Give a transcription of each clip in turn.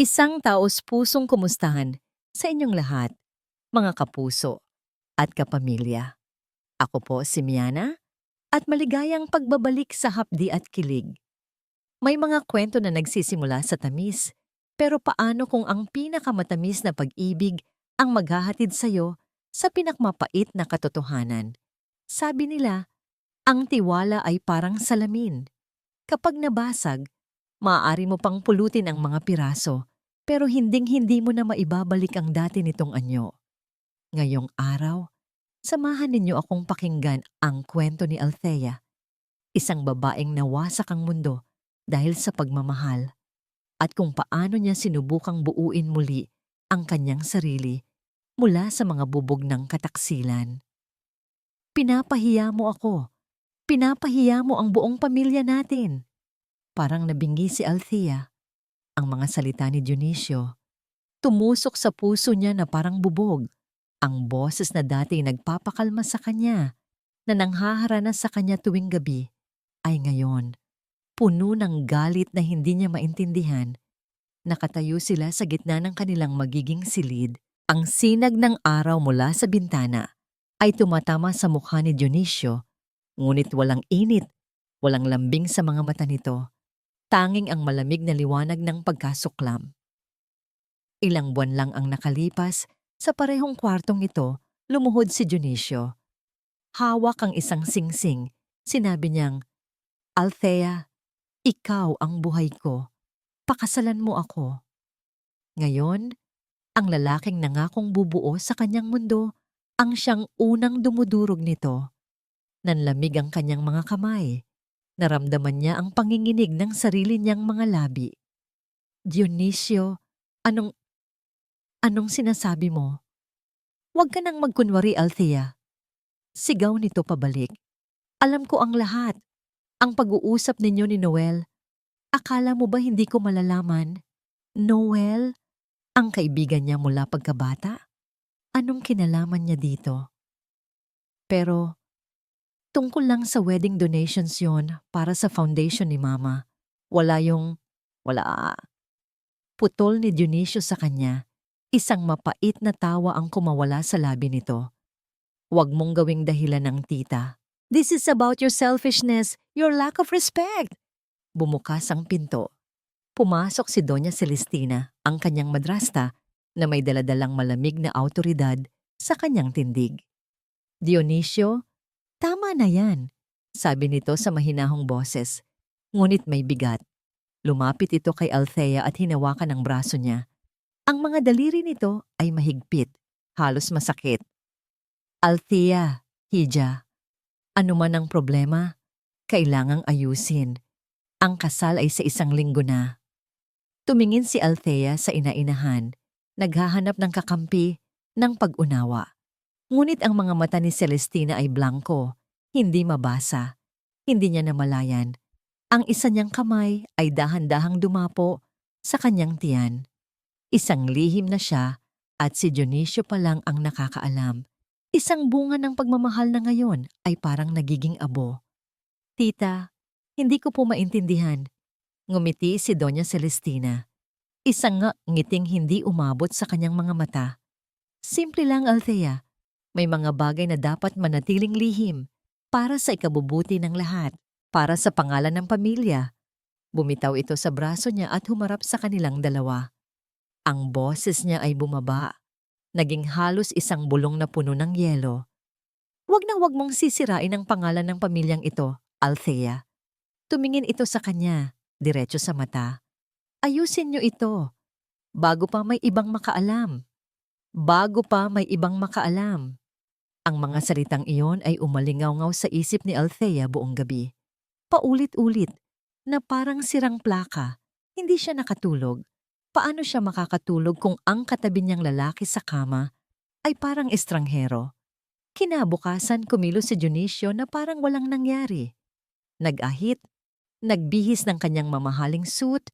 Isang taos-pusong kumustahan sa inyong lahat, mga kapuso at kapamilya. Ako po si Miana at maligayang pagbabalik sa hapdi at kilig. May mga kwento na nagsisimula sa tamis, pero paano kung ang pinakamatamis na pag-ibig ang maghahatid sa'yo sa pinakmapait na katotohanan? Sabi nila, ang tiwala ay parang salamin. Kapag nabasag, maaari mo pang pulutin ang mga piraso, pero hinding-hindi mo na maibabalik ang dati nitong anyo. Ngayong araw, samahan ninyo akong pakinggan ang kwento ni Althea, isang babaeng nawasak ang mundo dahil sa pagmamahal, at kung paano niya sinubukang buuin muli ang kanyang sarili mula sa mga bubog ng kataksilan. Pinapahiya mo ako. Pinapahiya mo ang buong pamilya natin. Parang nabingi si Althea. Ang mga salita ni Dionisio, tumusok sa puso niya na parang bubog. Ang boses na dati nagpapakalma sa kanya, na nanghaharana sa kanya tuwing gabi, ay ngayon, puno ng galit na hindi niya maintindihan. Nakatayo sila sa gitna ng kanilang magiging silid. Ang sinag ng araw mula sa bintana ay tumatama sa mukha ni Dionisio, ngunit walang init, walang lambing sa mga mata nito. Tanging ang malamig na liwanag ng pagkasuklam. Ilang buwan lang ang nakalipas, sa parehong kwartong ito, lumuhod si Dionisio. Hawak ang isang singsing, sinabi niyang, "Althea, ikaw ang buhay ko. Pakasalan mo ako." Ngayon, ang lalaking nangakong bubuo sa kanyang mundo, ang siyang unang dumudurog nito. Nanlamig ang kanyang mga kamay. Naramdaman niya ang panginginig ng sarili niyang mga labi. "Dionisio, anong sinasabi mo? Huwag ka nang magkunwari, Althea." Sigaw nito pabalik. "Alam ko ang lahat. Ang pag-uusap ninyo ni Noel. Akala mo ba hindi ko malalaman? Noel? Ang kaibigan niya mula pagkabata? Anong kinalaman niya dito?" Pero, tungkol lang sa wedding donations yon para sa foundation ni Mama. Wala. Putol ni Dionisio sa kanya. Isang mapait na tawa ang kumawala sa labi nito. "Huwag mong gawing dahilan ng tita. This is about your selfishness, your lack of respect." Bumukas ang pinto. Pumasok si Doña Celestina, ang kanyang madrasta, na may daladalang malamig na awtoridad sa kanyang tindig. "Dionisio, tama na yan," sabi nito sa mahinahong boses. Ngunit may bigat. Lumapit ito kay Althea at hinawakan ang braso niya. Ang mga daliri nito ay mahigpit, halos masakit. "Althea, Hija, ano man ang problema, kailangang ayusin. Ang kasal ay sa 1 linggo na." Tumingin si Althea sa ina-inahan, naghahanap ng kakampi, ng pag-unawa. Ngunit ang mga mata ni Celestina ay blanko, hindi mabasa. Hindi niya namalayan. Ang isa niyang kamay ay dahan-dahang dumapo sa kanyang tiyan. Isang lihim na siya at si Dionisio pa lang ang nakakaalam. Isang bunga ng pagmamahal na ngayon ay parang nagiging abo. "Tita, hindi ko po maintindihan." Ngumiti si Doña Celestina. Isang ngiting hindi umabot sa kanyang mga mata. "Simple lang, Althea. May mga bagay na dapat manatiling lihim para sa ikabubuti ng lahat, para sa pangalan ng pamilya." Bumitaw ito sa braso niya at humarap sa kanilang dalawa. Ang boses niya ay bumaba. Naging halos isang bulong na puno ng yelo. "Huwag na huwag mong sisirain ang pangalan ng pamilyang ito, Althea." Tumingin ito sa kanya, diretso sa mata. "Ayusin niyo ito, bago pa may ibang makaalam. Bago pa may ibang makaalam." Ang mga salitang iyon ay umalingaw-ngaw sa isip ni Althea buong gabi. Paulit-ulit, na parang sirang plaka. Hindi siya nakatulog. Paano siya makakatulog kung ang katabi niyang lalaki sa kama ay parang estranghero? Kinabukasan kumilos si Dionisio na parang walang nangyari. Nag-ahit, nagbihis ng kanyang mamahaling suit,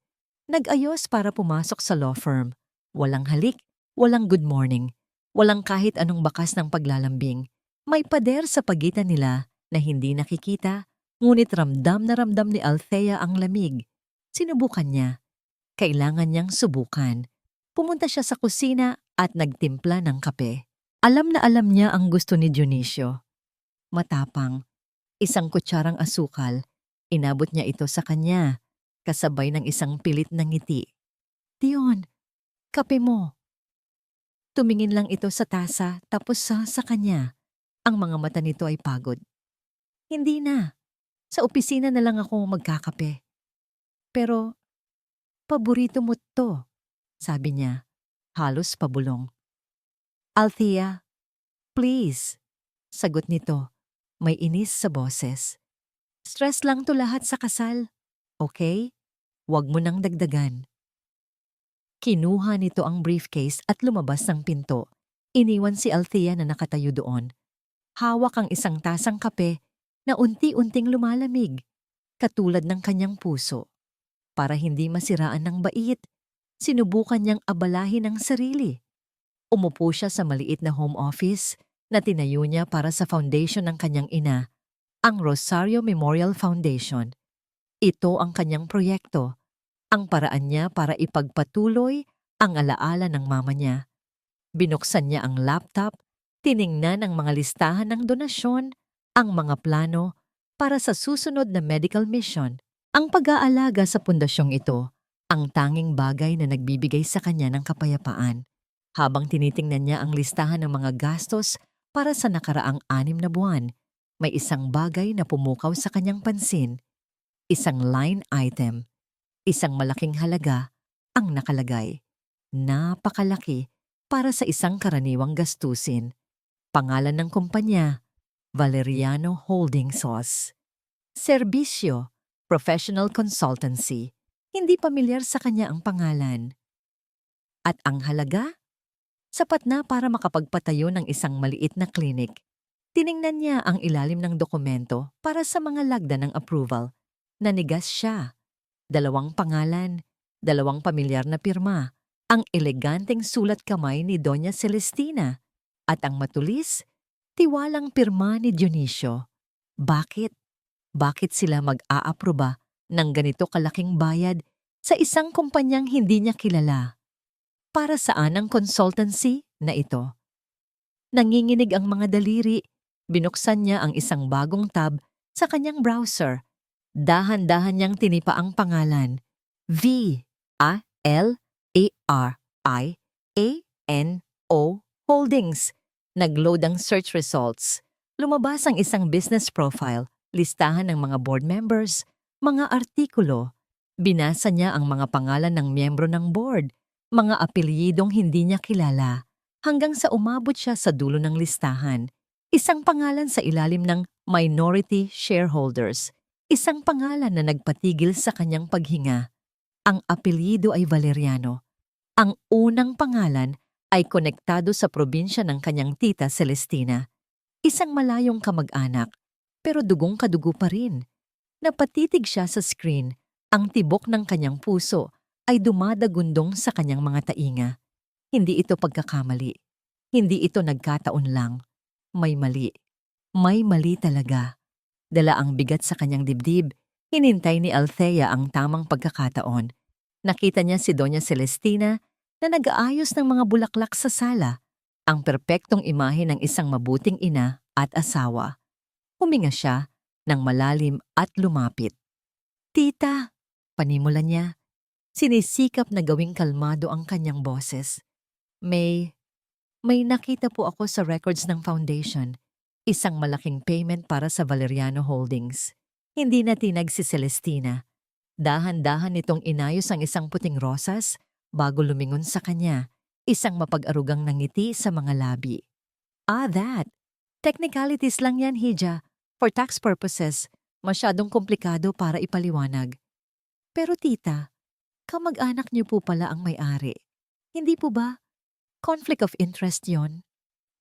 nag-ayos para pumasok sa law firm. Walang halik, walang good morning, walang kahit anong bakas ng paglalambing. May pader sa pagitan nila na hindi nakikita, ngunit ramdam na ramdam ni Althea ang lamig. Sinubukan niya. Kailangan niyang subukan. Pumunta siya sa kusina at nagtimpla ng kape. Alam na alam niya ang gusto ni Dionisio. Matapang, isang kutsarang asukal, inabot niya ito sa kanya, kasabay ng isang pilit na ngiti. Dion, kape mo. Tumingin lang ito sa tasa tapos sa kanya. Ang mga mata nito ay pagod. Hindi na. Sa opisina na lang ako magkakape. Pero, paborito mo to, sabi niya, halos pabulong. Althea, please, sagot nito, may inis sa boses. Stress lang to lahat sa kasal, okay? Huwag mo nang dagdagan. Kinuha nito ang briefcase at lumabas ng pinto. Iniwan si Althea na nakatayo doon. Hawak ang isang tasang kape na unti-unting lumalamig, katulad ng kanyang puso. Para hindi masiraan ng bait, sinubukan niyang abalahin ang sarili. Umupo siya sa maliit na home office na tinayo niya para sa foundation ng kanyang ina, ang Rosario Memorial Foundation. Ito ang kanyang proyekto, ang paraan niya para ipagpatuloy ang alaala ng mama niya. Binuksan niya ang laptop, tiningnan ang mga listahan ng donasyon, ang mga plano para sa susunod na medical mission. Ang pag-aalaga sa pundasyong ito, ang tanging bagay na nagbibigay sa kanya ng kapayapaan. Habang tinitingnan niya ang listahan ng mga gastos para sa nakaraang 6 na buwan, may isang bagay na pumukaw sa kanyang pansin. Isang line item, isang malaking halaga ang nakalagay. Napakalaki para sa isang karaniwang gastusin. Pangalan ng kumpanya, Valeriano Holding Sauce. Serbisyo, professional consultancy. Hindi pamilyar sa kanya ang pangalan. At ang halaga? Sapat na para makapagpatayo ng isang maliit na klinik. Tiningnan niya ang ilalim ng dokumento para sa mga lagda ng approval. Nanigas siya. 2 pangalan, 2 pamilyar na pirma, ang eleganteng sulat kamay ni Doña Celestina, at ang matulis, tiwalang pirma ni Dionisio. Bakit? Bakit sila mag-aaproba ng ganito kalaking bayad sa isang kumpanyang hindi niya kilala? Para saan ang consultancy na ito? Nanginginig ang mga daliri. Binuksan niya ang isang bagong tab sa kanyang browser. Dahan-dahan niyang tinipa ang pangalan. Valeriano Holdings. Nagload ang search results. Lumabas ang isang business profile, listahan ng mga board members, mga artikulo. Binasa niya ang mga pangalan ng miyembro ng board, mga apelyidong hindi niya kilala, hanggang sa umabot siya sa dulo ng listahan. Isang pangalan sa ilalim ng minority shareholders. Isang pangalan na nagpatigil sa kanyang paghinga. Ang apelyido ay Valeriano. Ang unang pangalan ay konektado sa probinsya ng kanyang tita Celestina. Isang malayong kamag-anak, pero dugong kadugo pa rin. Napatitig siya sa screen. Ang tibok ng kanyang puso ay dumadagundong sa kanyang mga tainga. Hindi ito pagkakamali. Hindi ito nagkataon lang. May mali. May mali talaga. Dala ang bigat sa kanyang dibdib. Hinintay ni Althea ang tamang pagkakataon. Nakita niya si Doña Celestina na nag-aayos ng mga bulaklak sa sala. Ang perpektong imahe ng isang mabuting ina at asawa. Huminga siya ng malalim at lumapit. Tita, panimula niya. Sinisikap na gawing kalmado ang kanyang boses. May nakita po ako sa records ng foundation. Isang malaking payment para sa Valeriano Holdings. Hindi na tinag si Celestina. Dahan-dahan nitong inayos ang isang puting rosas bago lumingon sa kanya. Isang mapag-arugang nangiti sa mga labi. That. Technicalities lang yan, Hija. For tax purposes, masyadong komplikado para ipaliwanag. Pero tita, kamag-anak niyo po pala ang may-ari. Hindi po ba? Conflict of interest yon.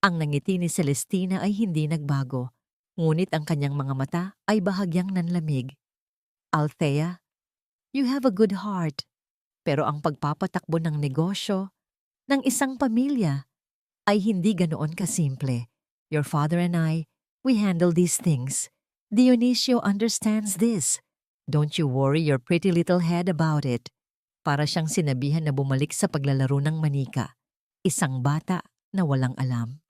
Ang nangiti ni Celestina ay hindi nagbago, ngunit ang kanyang mga mata ay bahagyang nanlamig. Althea, you have a good heart, pero ang pagpapatakbo ng negosyo, ng isang pamilya, ay hindi ganoon kasimple. Your father and I, we handle these things. Dionisio understands this. Don't you worry your pretty little head about it. Para siyang sinabihan na bumalik sa paglalaro ng manika, isang bata na walang alam.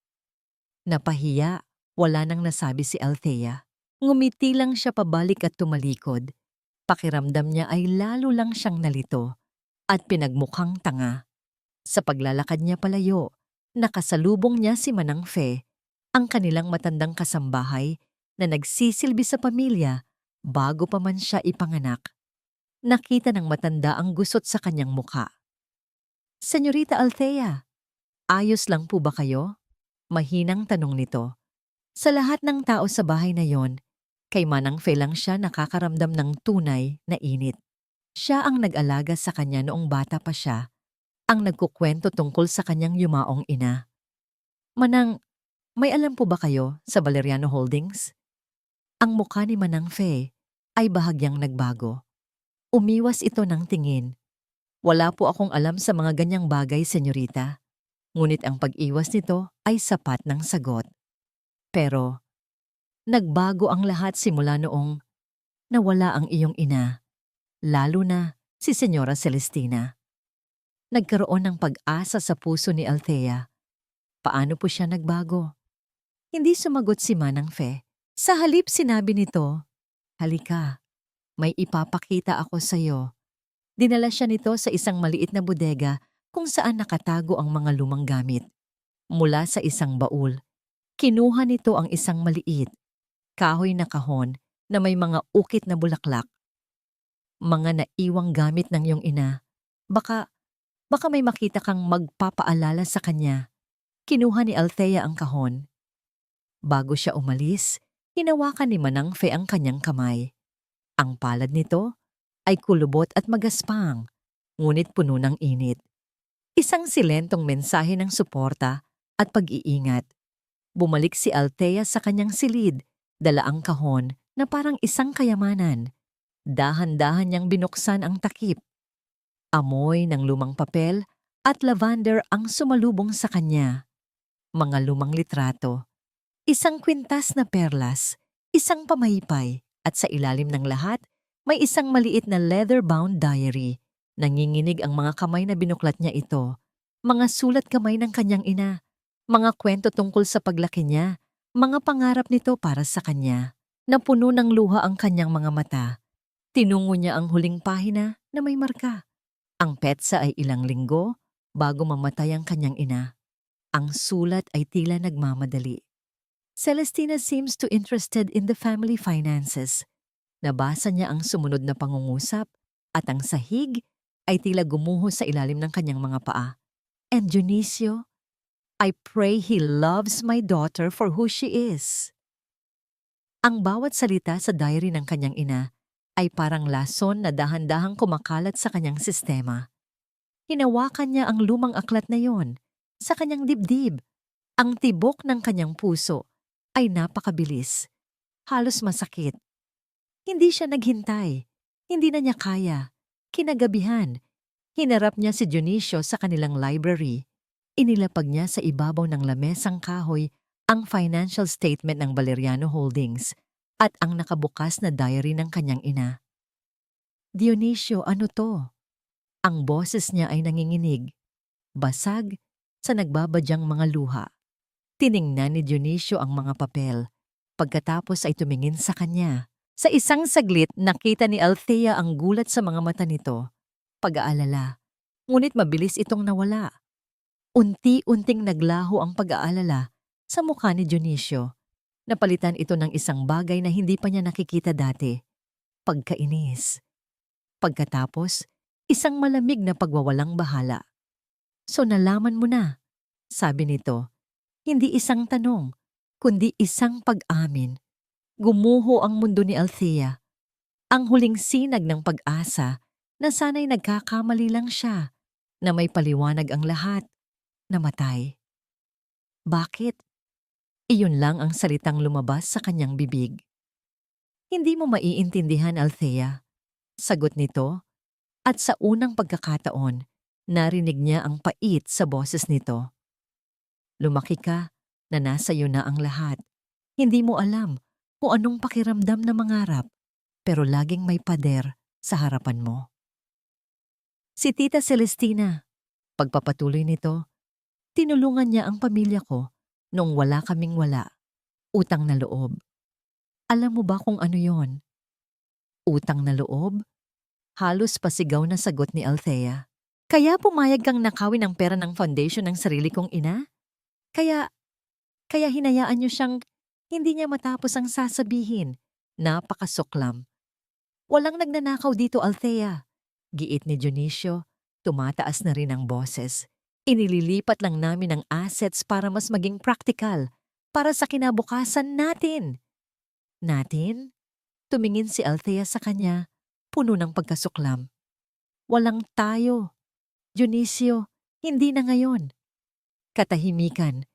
Napahiya, wala nang nasabi si Althea. Ngumiti lang siya pabalik at tumalikod. Pakiramdam niya ay lalo lang siyang nalito at pinagmukhang tanga. Sa paglalakad niya palayo, nakasalubong niya si Manang Fe, ang kanilang matandang kasambahay na nagsisilbi sa pamilya bago pa man siya ipanganak. Nakita ng matanda ang gusot sa kanyang mukha. "Senyorita Althea, ayos lang po ba kayo?" Mahinang tanong nito. Sa lahat ng tao sa bahay na yon, kay Manang Fe lang siya nakakaramdam ng tunay na init. Siya ang nag-alaga sa kanya noong bata pa siya, ang nagkukwento tungkol sa kanyang yumaong ina. "Manang, may alam po ba kayo sa Valeriano Holdings?" Ang mukha ni Manang Fe ay bahagyang nagbago. Umiwas ito ng tingin. "Wala po akong alam sa mga ganyang bagay, senyorita." Ngunit ang pag-iwas nito ay sapat ng sagot. Pero, nagbago ang lahat simula noong nawala ang iyong ina, lalo na si Senyora Celestina. Nagkaroon ng pag-asa sa puso ni Althea. Paano po siya nagbago? Hindi sumagot si Manang Fe. Sa halip sinabi nito, "Halika, may ipapakita ako sa iyo." Dinala siya nito sa isang maliit na bodega kung saan nakatago ang mga lumang gamit. Mula sa isang baul, kinuha nito ang isang maliit, kahoy na kahon na may mga ukit na bulaklak. "Mga naiwang gamit ng iyong ina. Baka may makita kang magpapaalala sa kanya." Kinuha ni Althea ang kahon. Bago siya umalis, hinawakan ni Manang Fe ang kanyang kamay. Ang palad nito ay kulubot at magaspang, ngunit puno ng init. Isang silentong mensahe ng suporta at pag-iingat. Bumalik si Althea sa kanyang silid, dala ang kahon na parang isang kayamanan. Dahan-dahan niyang binuksan ang takip. Amoy ng lumang papel at lavender ang sumalubong sa kanya. Mga lumang litrato, isang kwintas na perlas, isang pamaypay, at sa ilalim ng lahat, may isang maliit na leather-bound diary. Nanginginig ang mga kamay na binuklat niya ito. Mga sulat kamay ng kanyang ina. Mga kwento tungkol sa paglaki niya. Mga pangarap nito para sa kanya. Napuno ng luha ang kanyang mga mata. Tinungo niya ang huling pahina na may marka. Ang petsa ay ilang linggo bago mamatay ang kanyang ina. Ang sulat ay tila nagmamadali. "Celestina seems too interested in the family finances." Nabasa niya ang sumunod na pangungusap at ang sahig ay tila gumuho sa ilalim ng kanyang mga paa. "And Dionisio, I pray he loves my daughter for who she is." Ang bawat salita sa diary ng kanyang ina ay parang lason na dahan-dahang kumakalat sa kanyang sistema. Hinawakan niya ang lumang aklat na yon sa kanyang dibdib. Ang tibok ng kanyang puso ay napakabilis, halos masakit. Hindi siya naghintay, hindi na niya kaya. Kinagabihan, hinarap niya si Dionisio sa kanilang library. Inilapag niya sa ibabaw ng lamesang kahoy ang financial statement ng Valeriano Holdings at ang nakabukas na diary ng kanyang ina. "Dionisio, ano to?" Ang boses niya ay nanginginig, basag sa nagbabadyang mga luha. Tiningnan ni Dionisio ang mga papel. Pagkatapos ay tumingin sa kanya. Sa isang saglit, nakita ni Althea ang gulat sa mga mata nito. Pag-aalala. Ngunit mabilis itong nawala. Unti-unting naglaho ang pag-aalala sa mukha ni Dionisio. Napalitan ito ng isang bagay na hindi pa niya nakikita dati. Pagkainis. Pagkatapos, isang malamig na pagwawalang bahala. "So nalaman mo na," sabi nito. Hindi isang tanong, kundi isang pag-amin. Gumuho ang mundo ni Althea. Ang huling sinag ng pag-asa na sana'y nagkakamali lang siya, na may paliwanag ang lahat, namatay. Bakit? Iyon lang ang salitang lumabas sa kanyang bibig. "Hindi mo maiintindihan, Althea." Sagot nito, at sa unang pagkakataon, narinig niya ang pait sa boses nito. "Lumaki ka na nasa iyo na ang lahat. Hindi mo alam kung anong pakiramdam na mangarap, pero laging may pader sa harapan mo." Si Tita Celestina. Pagpapatuloy nito, tinulungan niya ang pamilya ko nung wala kaming wala. Utang na loob. Alam mo ba kung ano yon? Utang na loob? Halos pasigaw na sagot ni Althea. Kaya pumayag kang nakawin ang pera ng foundation ng sarili kong ina? Kaya hinayaan niyo siyang hindi niya matapos ang sasabihin. Napakasuklam. Walang nagnanakaw dito, Althea. Giit ni Dionisio, tumataas na rin ang boses. Inililipat lang namin ang assets para mas maging practical, para sa kinabukasan natin. Natin? Tumingin si Althea sa kanya, puno ng pagkasuklam. Walang tayo. Dionisio, hindi na ngayon. Katahimikan.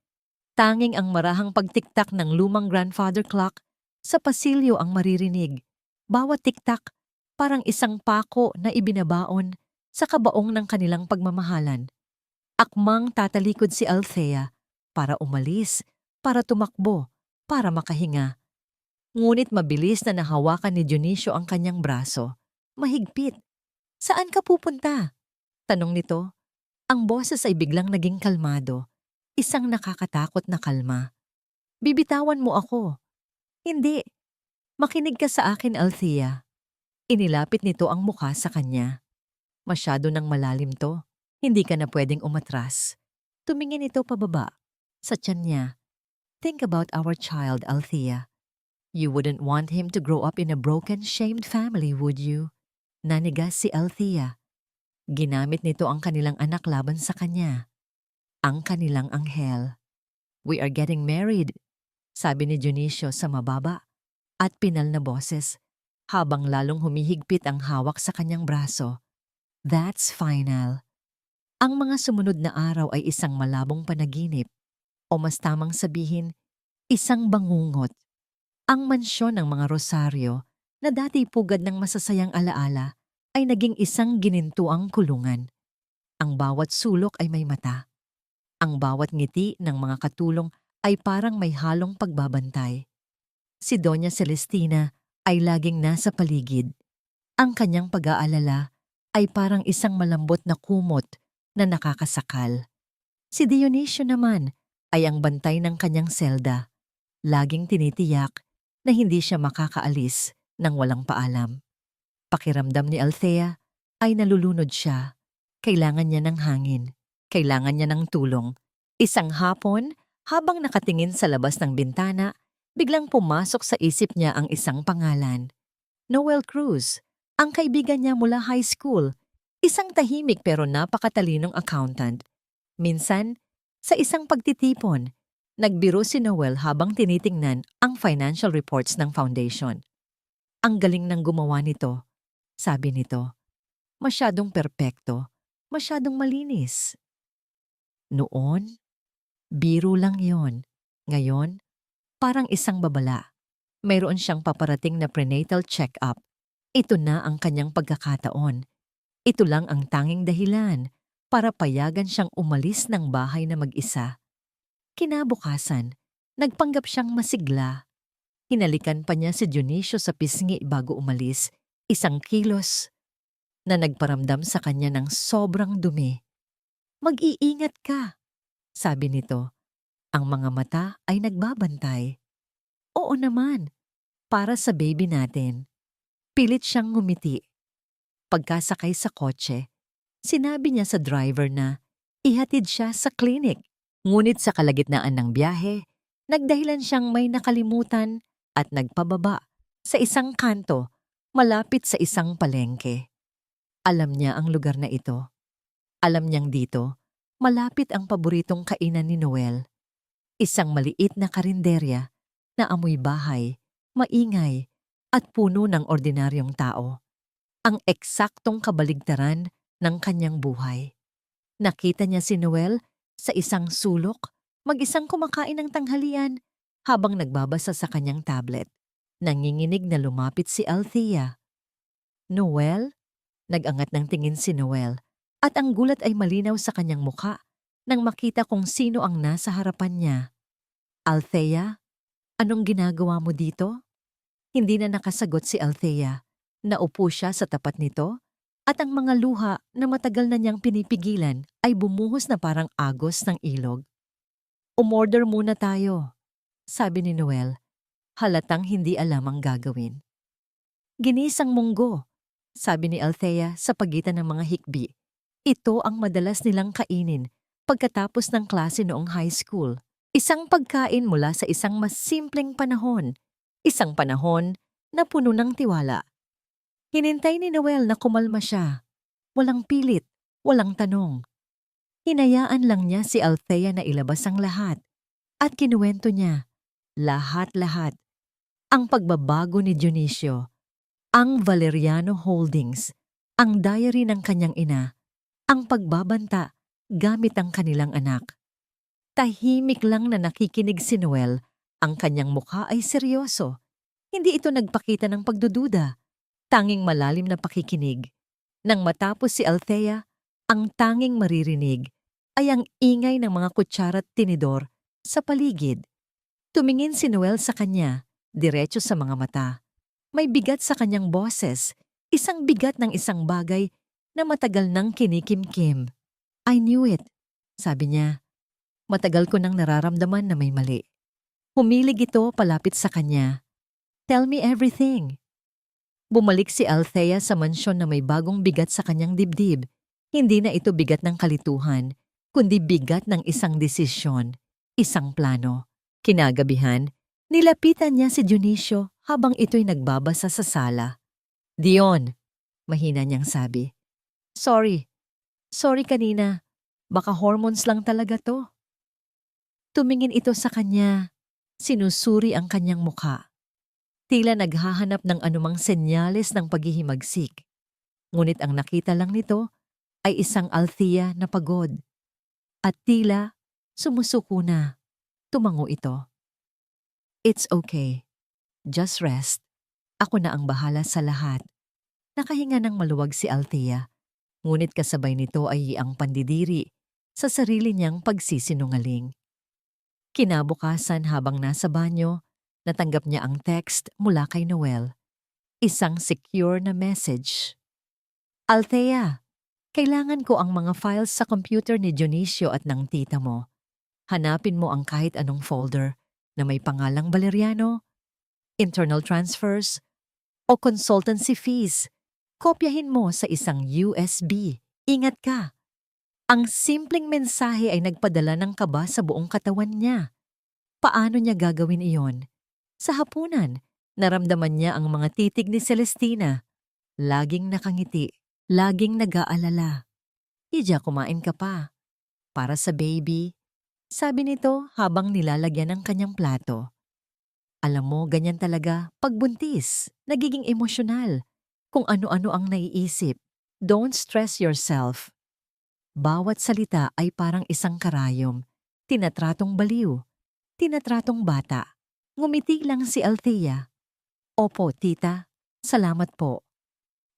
Tanging ang marahang pagtiktak ng lumang grandfather clock sa pasilyo ang maririnig. Bawat tiktak, parang isang pako na ibinabaon sa kabaong ng kanilang pagmamahalan. Akmang tatalikod si Althea para umalis, para tumakbo, para makahinga. Ngunit mabilis na nahawakan ni Dionisio ang kanyang braso. Mahigpit. Saan ka pupunta? Tanong nito. Ang boses ay biglang naging kalmado. Isang nakakatakot na kalma. Bibitawan mo ako. Hindi. Makinig ka sa akin, Althea. Inilapit nito ang mukha sa kanya. Masyado nang malalim to. Hindi ka na pwedeng umatras. Tumingin ito pababa. Sa tiyan niya. Think about our child, Althea. You wouldn't want him to grow up in a broken, shamed family, would you? Nanigas si Althea. Ginamit nito ang kanilang anak laban sa kanya. Ang kanilang anghel. We are getting married, sabi ni Dionisio sa mababa at pinal na boses habang lalong humihigpit ang hawak sa kanyang braso. That's final. Ang mga sumunod na araw ay isang malabong panaginip o mas tamang sabihin, isang bangungot. Ang mansyon ng mga Rosario na dati pugad ng masasayang alaala ay naging isang ginintuang kulungan. Ang bawat sulok ay may mata. Ang bawat ngiti ng mga katulong ay parang may halong pagbabantay. Si Doña Celestina ay laging nasa paligid. Ang kanyang pag-aalala ay parang isang malambot na kumot na nakakasakal. Si Dionisio naman ay ang bantay ng kanyang selda. Laging tinitiyak na hindi siya makakaalis nang walang paalam. Pakiramdam ni Althea ay nalulunod siya. Kailangan niya ng hangin. Kailangan niya ng tulong. Isang hapon, habang nakatingin sa labas ng bintana, biglang pumasok sa isip niya ang isang pangalan. Noel Cruz, ang kaibigan niya mula high school. Isang tahimik pero napakatalinong accountant. Minsan, sa isang pagtitipon, nagbiro si Noel habang tinitingnan ang financial reports ng foundation. Ang galing ng gumawa nito, sabi nito. Masyadong perpekto, masyadong malinis. Noon, biro lang yon. Ngayon, parang isang babala. Mayroon siyang paparating na prenatal check-up. Ito na ang kanyang pagkakataon. Ito lang ang tanging dahilan para payagan siyang umalis ng bahay na mag-isa. Kinabukasan, nagpanggap siyang masigla. Hinalikan pa niya si Dionisio sa pisngi bago umalis, isang kilos na nagparamdam sa kanya ng sobrang dumi. Mag-iingat ka, sabi nito. Ang mga mata ay nagbabantay. Oo naman, para sa baby natin. Pilit siyang ngumiti. Pagkasakay sa kotse, sinabi niya sa driver na ihatid siya sa klinik. Ngunit sa kalagitnaan ng biyahe, nagdahilan siyang may nakalimutan at nagpababa sa isang kanto malapit sa isang palengke. Alam niya ang lugar na ito. Alam niyang dito, malapit ang paboritong kainan ni Noel. Isang maliit na karinderya na amoy bahay, maingay, at puno ng ordinaryong tao. Ang eksaktong kabaligtaran ng kanyang buhay. Nakita niya si Noel sa isang sulok, mag-isang kumakain ng tanghalian habang nagbabasa sa kanyang tablet. Nanginginig na lumapit si Althea. Noel? Nag-angat ng tingin si Noel at ang gulat ay malinaw sa kanyang mukha nang makita kung sino ang nasa harapan niya. Althea, anong ginagawa mo dito? Hindi na nakasagot si Althea. Naupo siya sa tapat nito At ang mga luha na matagal na niyang pinipigilan ay bumuhos na parang agos ng ilog. "Umorder muna tayo," sabi ni Noel, halatang hindi alam ang gagawin. "Ginisang munggo," sabi ni Althea sa pagitan ng mga hikbi. Ito ang madalas nilang kainin pagkatapos ng klase noong high school. Isang pagkain mula sa isang mas simpleng panahon. Isang panahon na puno ng tiwala. Hinintay ni Noel na kumalma siya. Walang pilit, walang tanong. Hinayaan lang niya si Althea na ilabas ang lahat. At kinuwento niya, lahat-lahat. Ang pagbabago ni Dionisio, ang Valeriano Holdings, ang diary ng kanyang ina, ang pagbabanta gamit ang kanilang anak. Tahimik lang na nakikinig si Noel, ang kanyang mukha ay seryoso. Hindi ito nagpakita ng pagdududa, tanging malalim na pakikinig. Nang matapos si Althea, ang tanging maririnig ay ang ingay ng mga kutsara at tinidor sa paligid. Tumingin si Noel sa kanya, diretso sa mga mata. May bigat sa kanyang boses, isang bigat ng isang bagay na matagal nang kinikimkim. "I knew it," sabi niya. Matagal ko nang nararamdaman na may mali. Humilig ito palapit sa kanya. "Tell me everything." Bumalik si Althea sa mansyon na may bagong bigat sa kanyang dibdib. Hindi na ito bigat ng kalituhan, kundi bigat ng isang desisyon, isang plano. Kinagabihan, nilapitan niya si Dionisio habang ito'y nagbabasa sa sala. "Dion," mahina niyang sabi. Sorry kanina. Baka hormones lang talaga to." Tumingin ito sa kanya. Sinusuri ang kanyang mukha. Tila naghahanap ng anumang senyales ng paghihimagsik. Ngunit ang nakita lang nito ay isang Althea na pagod. At tila sumusuko na. Tumango ito. "It's okay. Just rest. Ako na ang bahala sa lahat." Nakahinga ng maluwag si Althea. Ngunit kasabay nito ay ang pandidiri sa sarili niyang pagsisinungaling. Kinabukasan habang nasa banyo, natanggap niya ang text mula kay Noel. Isang secure na message. "Althea, kailangan ko ang mga files sa computer ni Dionisio at ng tita mo. Hanapin mo ang kahit anong folder na may pangalang Valeriano, internal transfers, o consultancy fees. Kopyahin mo sa isang USB. Ingat ka." Ang simpleng mensahe ay nagpadala ng kaba sa buong katawan niya. Paano niya gagawin iyon? Sa hapunan, naramdaman niya ang mga titig ni Celestina. Laging nakangiti, laging nag-aalala. "Ija, kumain ka pa. Para sa baby," sabi nito habang nilalagyan ng kanyang plato. Alam mo, ganyan talaga pagbuntis, nagiging emosyonal. Kung ano-ano ang naiisip. Don't stress yourself. Bawat salita ay parang isang karayom. Tinatratong baliw. Tinatratong bata. Ngumiti lang si Althea. "Opo, tita. Salamat po."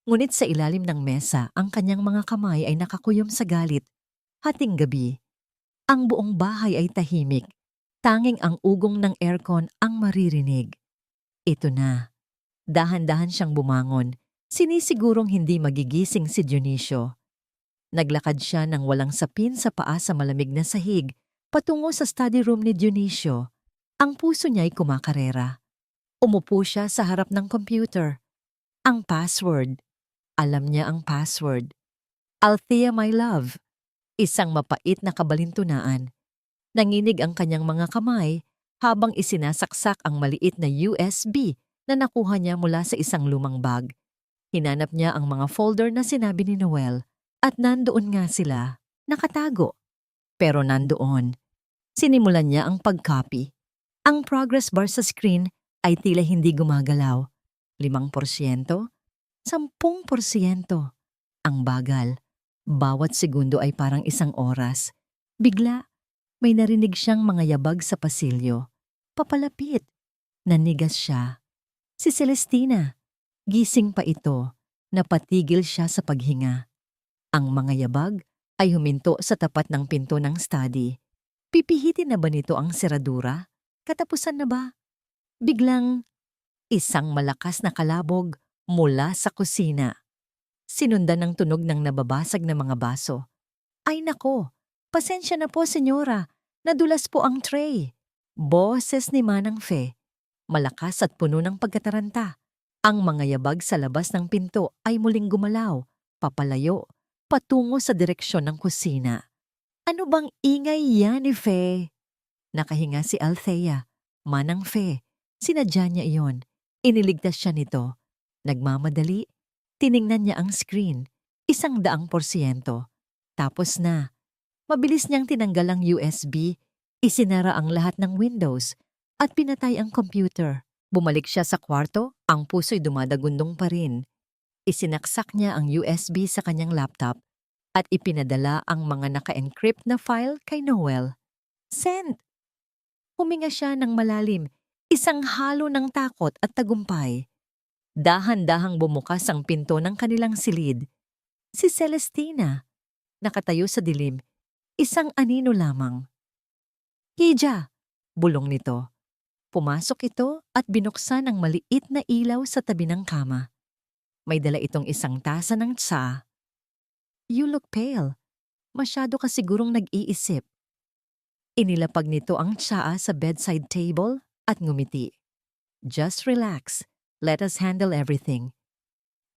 Ngunit sa ilalim ng mesa, ang kanyang mga kamay ay nakakuyom sa galit. Hating gabi. Ang buong bahay ay tahimik. Tanging ang ugong ng aircon ang maririnig. Ito na. Dahan-dahan siyang bumangon. Sinisigurong hindi magigising si Dionisio. Naglakad siya ng walang sapin sa paa sa malamig na sahig, patungo sa study room ni Dionisio. Ang puso niya'y kumakarera. Umupo siya sa harap ng computer. Ang password. Alam niya ang password. "Althea, my love." Isang mapait na kabalintunaan. Nanginig ang kanyang mga kamay habang isinasaksak ang maliit na USB na nakuha niya mula sa isang lumang bag. Hinanap niya ang mga folder na sinabi ni Noel. At nandoon nga sila, nakatago. Pero nandoon. Sinimulan niya ang pag-copy. Ang progress bar sa screen ay tila hindi gumagalaw. 5%, 10%. Ang bagal. Bawat segundo ay parang isang oras. Bigla, may narinig siyang mga yabag sa pasilyo. Papalapit. Nanigas siya. Si Celestina. Gising pa ito. Napatigil siya sa paghinga. Ang mga yabag ay huminto sa tapat ng pinto ng study. Pipihitin na ba nito ang seradura? Katapusan na ba? Biglang, isang malakas na kalabog mula sa kusina. Sinundan ng tunog ng nababasag na mga baso. Ay nako, pasensya na po senyora, nadulas po ang tray. Boses ni Manang Fe, malakas at puno ng pagkataranta. Ang mga yabag sa labas ng pinto ay muling gumalaw, papalayo, patungo sa direksyon ng kusina. Ano bang ingay yan ni Fe? Nakahinga si Althea. Manang Fe, sinadya niya iyon. Iniligtas siya nito. Nagmamadali, tiningnan niya ang screen. 100%. Tapos na. Mabilis niyang tinanggal ang USB, isinara ang lahat ng windows, at pinatay ang computer. Bumalik siya sa kwarto, ang puso'y dumadagundong pa rin. Isinaksak niya ang USB sa kanyang laptop at ipinadala ang mga naka-encrypt na file kay Noel. Send! Huminga siya ng malalim, isang halo ng takot at tagumpay. Dahan-dahang bumukas ang pinto ng kanilang silid. Si Celestina, nakatayo sa dilim, isang anino lamang. Hija! Bulong nito. Pumasok ito at binuksan ang maliit na ilaw sa tabi ng kama. May dala itong isang tasa ng tsa. You look pale. Masyado ka sigurong nag-iisip. Inilapag nito ang tsaa sa bedside table at ngumiti. Just relax. Let us handle everything.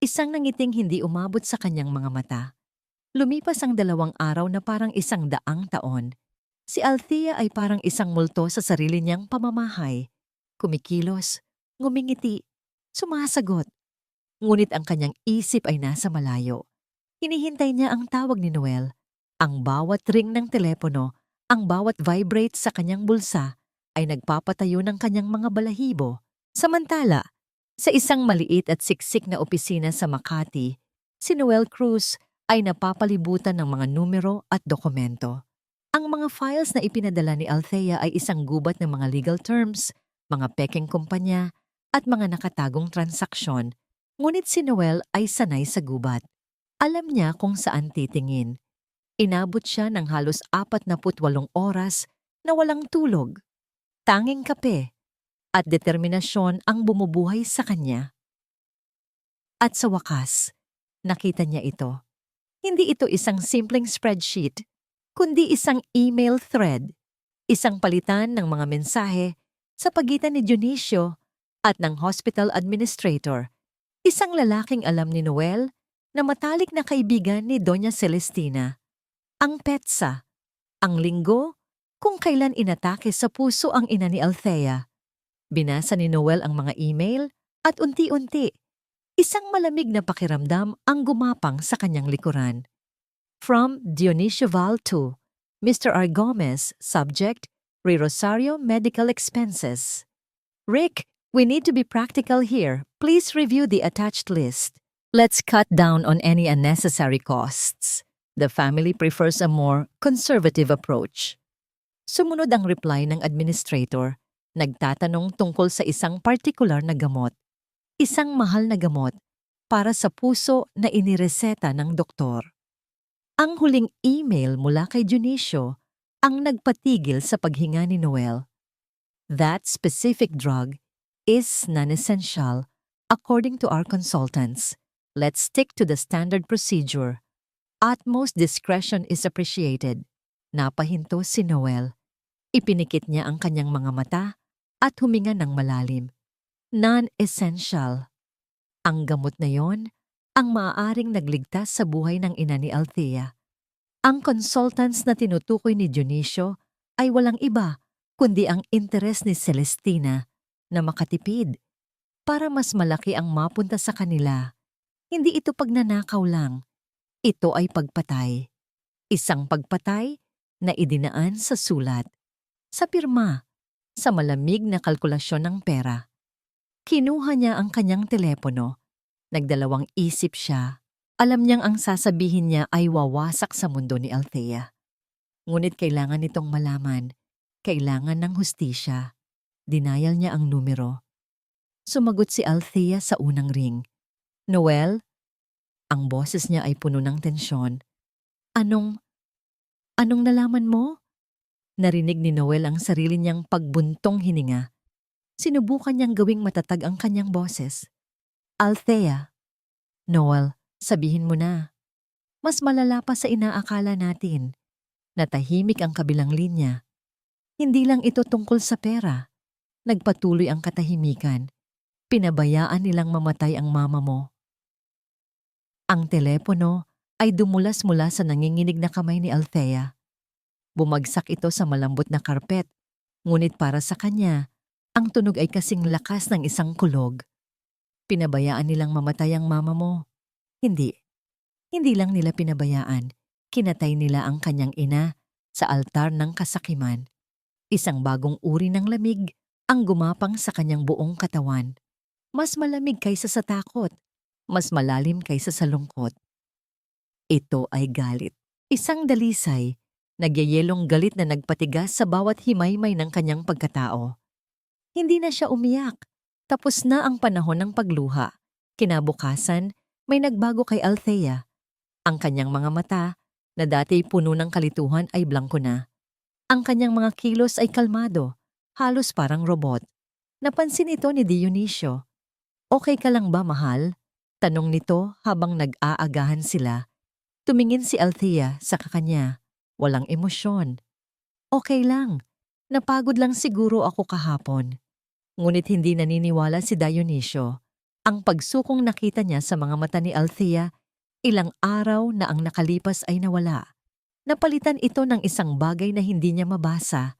Isang nangiting hindi umabot sa kanyang mga mata. Lumipas ang 2 araw na parang 100 taon. Si Althea ay parang isang multo sa sarili niyang pamamahay. Kumikilos, ngumingiti, sumasagot. Ngunit ang kanyang isip ay nasa malayo. Hinihintay niya ang tawag ni Noel. Ang bawat ring ng telepono, ang bawat vibrate sa kanyang bulsa ay nagpapatayo ng kanyang mga balahibo. Samantala, sa isang maliit at siksik na opisina sa Makati, si Noel Cruz ay napapalibutan ng mga numero at dokumento. Ang mga files na ipinadala ni Althea ay isang gubat ng mga legal terms, mga pekeng kumpanya, at mga nakatagong transaksyon. Ngunit si Noel ay sanay sa gubat. Alam niya kung saan titingin. Inabot siya ng halos 48 oras na walang tulog. Tanging kape at determinasyon ang bumubuhay sa kanya. At sa wakas, nakita niya ito. Hindi ito isang simpleng spreadsheet, kundi isang email thread, isang palitan ng mga mensahe sa pagitan ni Dionisio at ng hospital administrator, isang lalaking alam ni Noel na matalik na kaibigan ni Doña Celestina. Ang petsa, ang linggo, kung kailan inatake sa puso ang ina ni Althea. Binasa ni Noel ang mga email at unti-unti, isang malamig na pakiramdam ang gumapang sa kanyang likuran. From Dionisio Val to Mr. R. Gomez, subject, Re-Rosario Medical Expenses. Rick, we need to be practical here. Please review the attached list. Let's cut down on any unnecessary costs. The family prefers a more conservative approach. Sumunod ang reply ng administrator, nagtatanong tungkol sa isang partikular na gamot. Isang mahal na gamot para sa puso na inireseta ng doktor. Ang huling email mula kay Dionisio ang nagpatigil sa paghinga ni Noel. That specific drug is non-essential according to our consultants. Let's stick to the standard procedure. Utmost discretion is appreciated. Napahinto si Noel. Ipinikit niya ang kanyang mga mata at huminga ng malalim. Non-essential. Ang gamot na yon ang maaaring nagligtas sa buhay ng ina ni Althea. Ang consultants na tinutukoy ni Dionisio ay walang iba kundi ang interes ni Celestina na makatipid para mas malaki ang mapunta sa kanila. Hindi ito pagnanakaw lang. Ito ay pagpatay. Isang pagpatay na idinaan sa sulat, sa pirma, sa malamig na kalkulasyon ng pera. Kinuha niya ang kanyang telepono. Nagdalawang isip siya. Alam niyang ang sasabihin niya ay wawasak sa mundo ni Althea. Ngunit kailangan nitong malaman. Kailangan ng hustisya. Denial niya ang numero. Sumagot si Althea sa unang ring. Noel? Ang boses niya ay puno ng tensyon. Anong nalaman mo? Narinig ni Noel ang sarili niyang pagbuntong hininga. Sinubukan niyang gawing matatag ang kanyang boses. Althea. Noel, Sabihin mo na. Mas malala pa sa inaakala natin. Natahimik ang kabilang linya. Hindi lang ito tungkol sa pera. Nagpatuloy ang katahimikan. Pinabayaan nilang mamatay ang mama mo. Ang telepono ay dumulas mula sa nanginginig na kamay ni Althea. Bumagsak ito sa malambot na karpet, ngunit para sa kanya, ang tunog ay kasing lakas ng isang kulog. Pinabayaan nilang mamatay ang mama mo. Hindi. Hindi lang nila pinabayaan. Kinatay nila ang kanyang ina sa altar ng kasakiman. Isang bagong uri ng lamig ang gumapang sa kanyang buong katawan. Mas malamig kaysa sa takot. Mas malalim kaysa sa lungkot. Ito ay galit. Isang dalisay, nagyayelong galit na nagpatigas sa bawat himaymay ng kanyang pagkatao. Hindi na siya umiyak. Tapos na ang panahon ng pagluha. Kinabukasan, may nagbago kay Althea. Ang kanyang mga mata, na dati puno ng kalituhan ay blangko na. Ang kanyang mga kilos ay kalmado, halos parang robot. Napansin ito ni Dionisio. Okay ka lang ba, mahal? Tanong nito habang nag-aagahan sila. Tumingin si Althea sa kakanya. Walang emosyon. Okay lang. Napagod lang siguro ako kahapon. Ngunit hindi naniniwala si Dionisio. Ang pagsukong nakita niya sa mga mata ni Althea, ilang araw na ang nakalipas ay nawala. Napalitan ito ng isang bagay na hindi niya mabasa.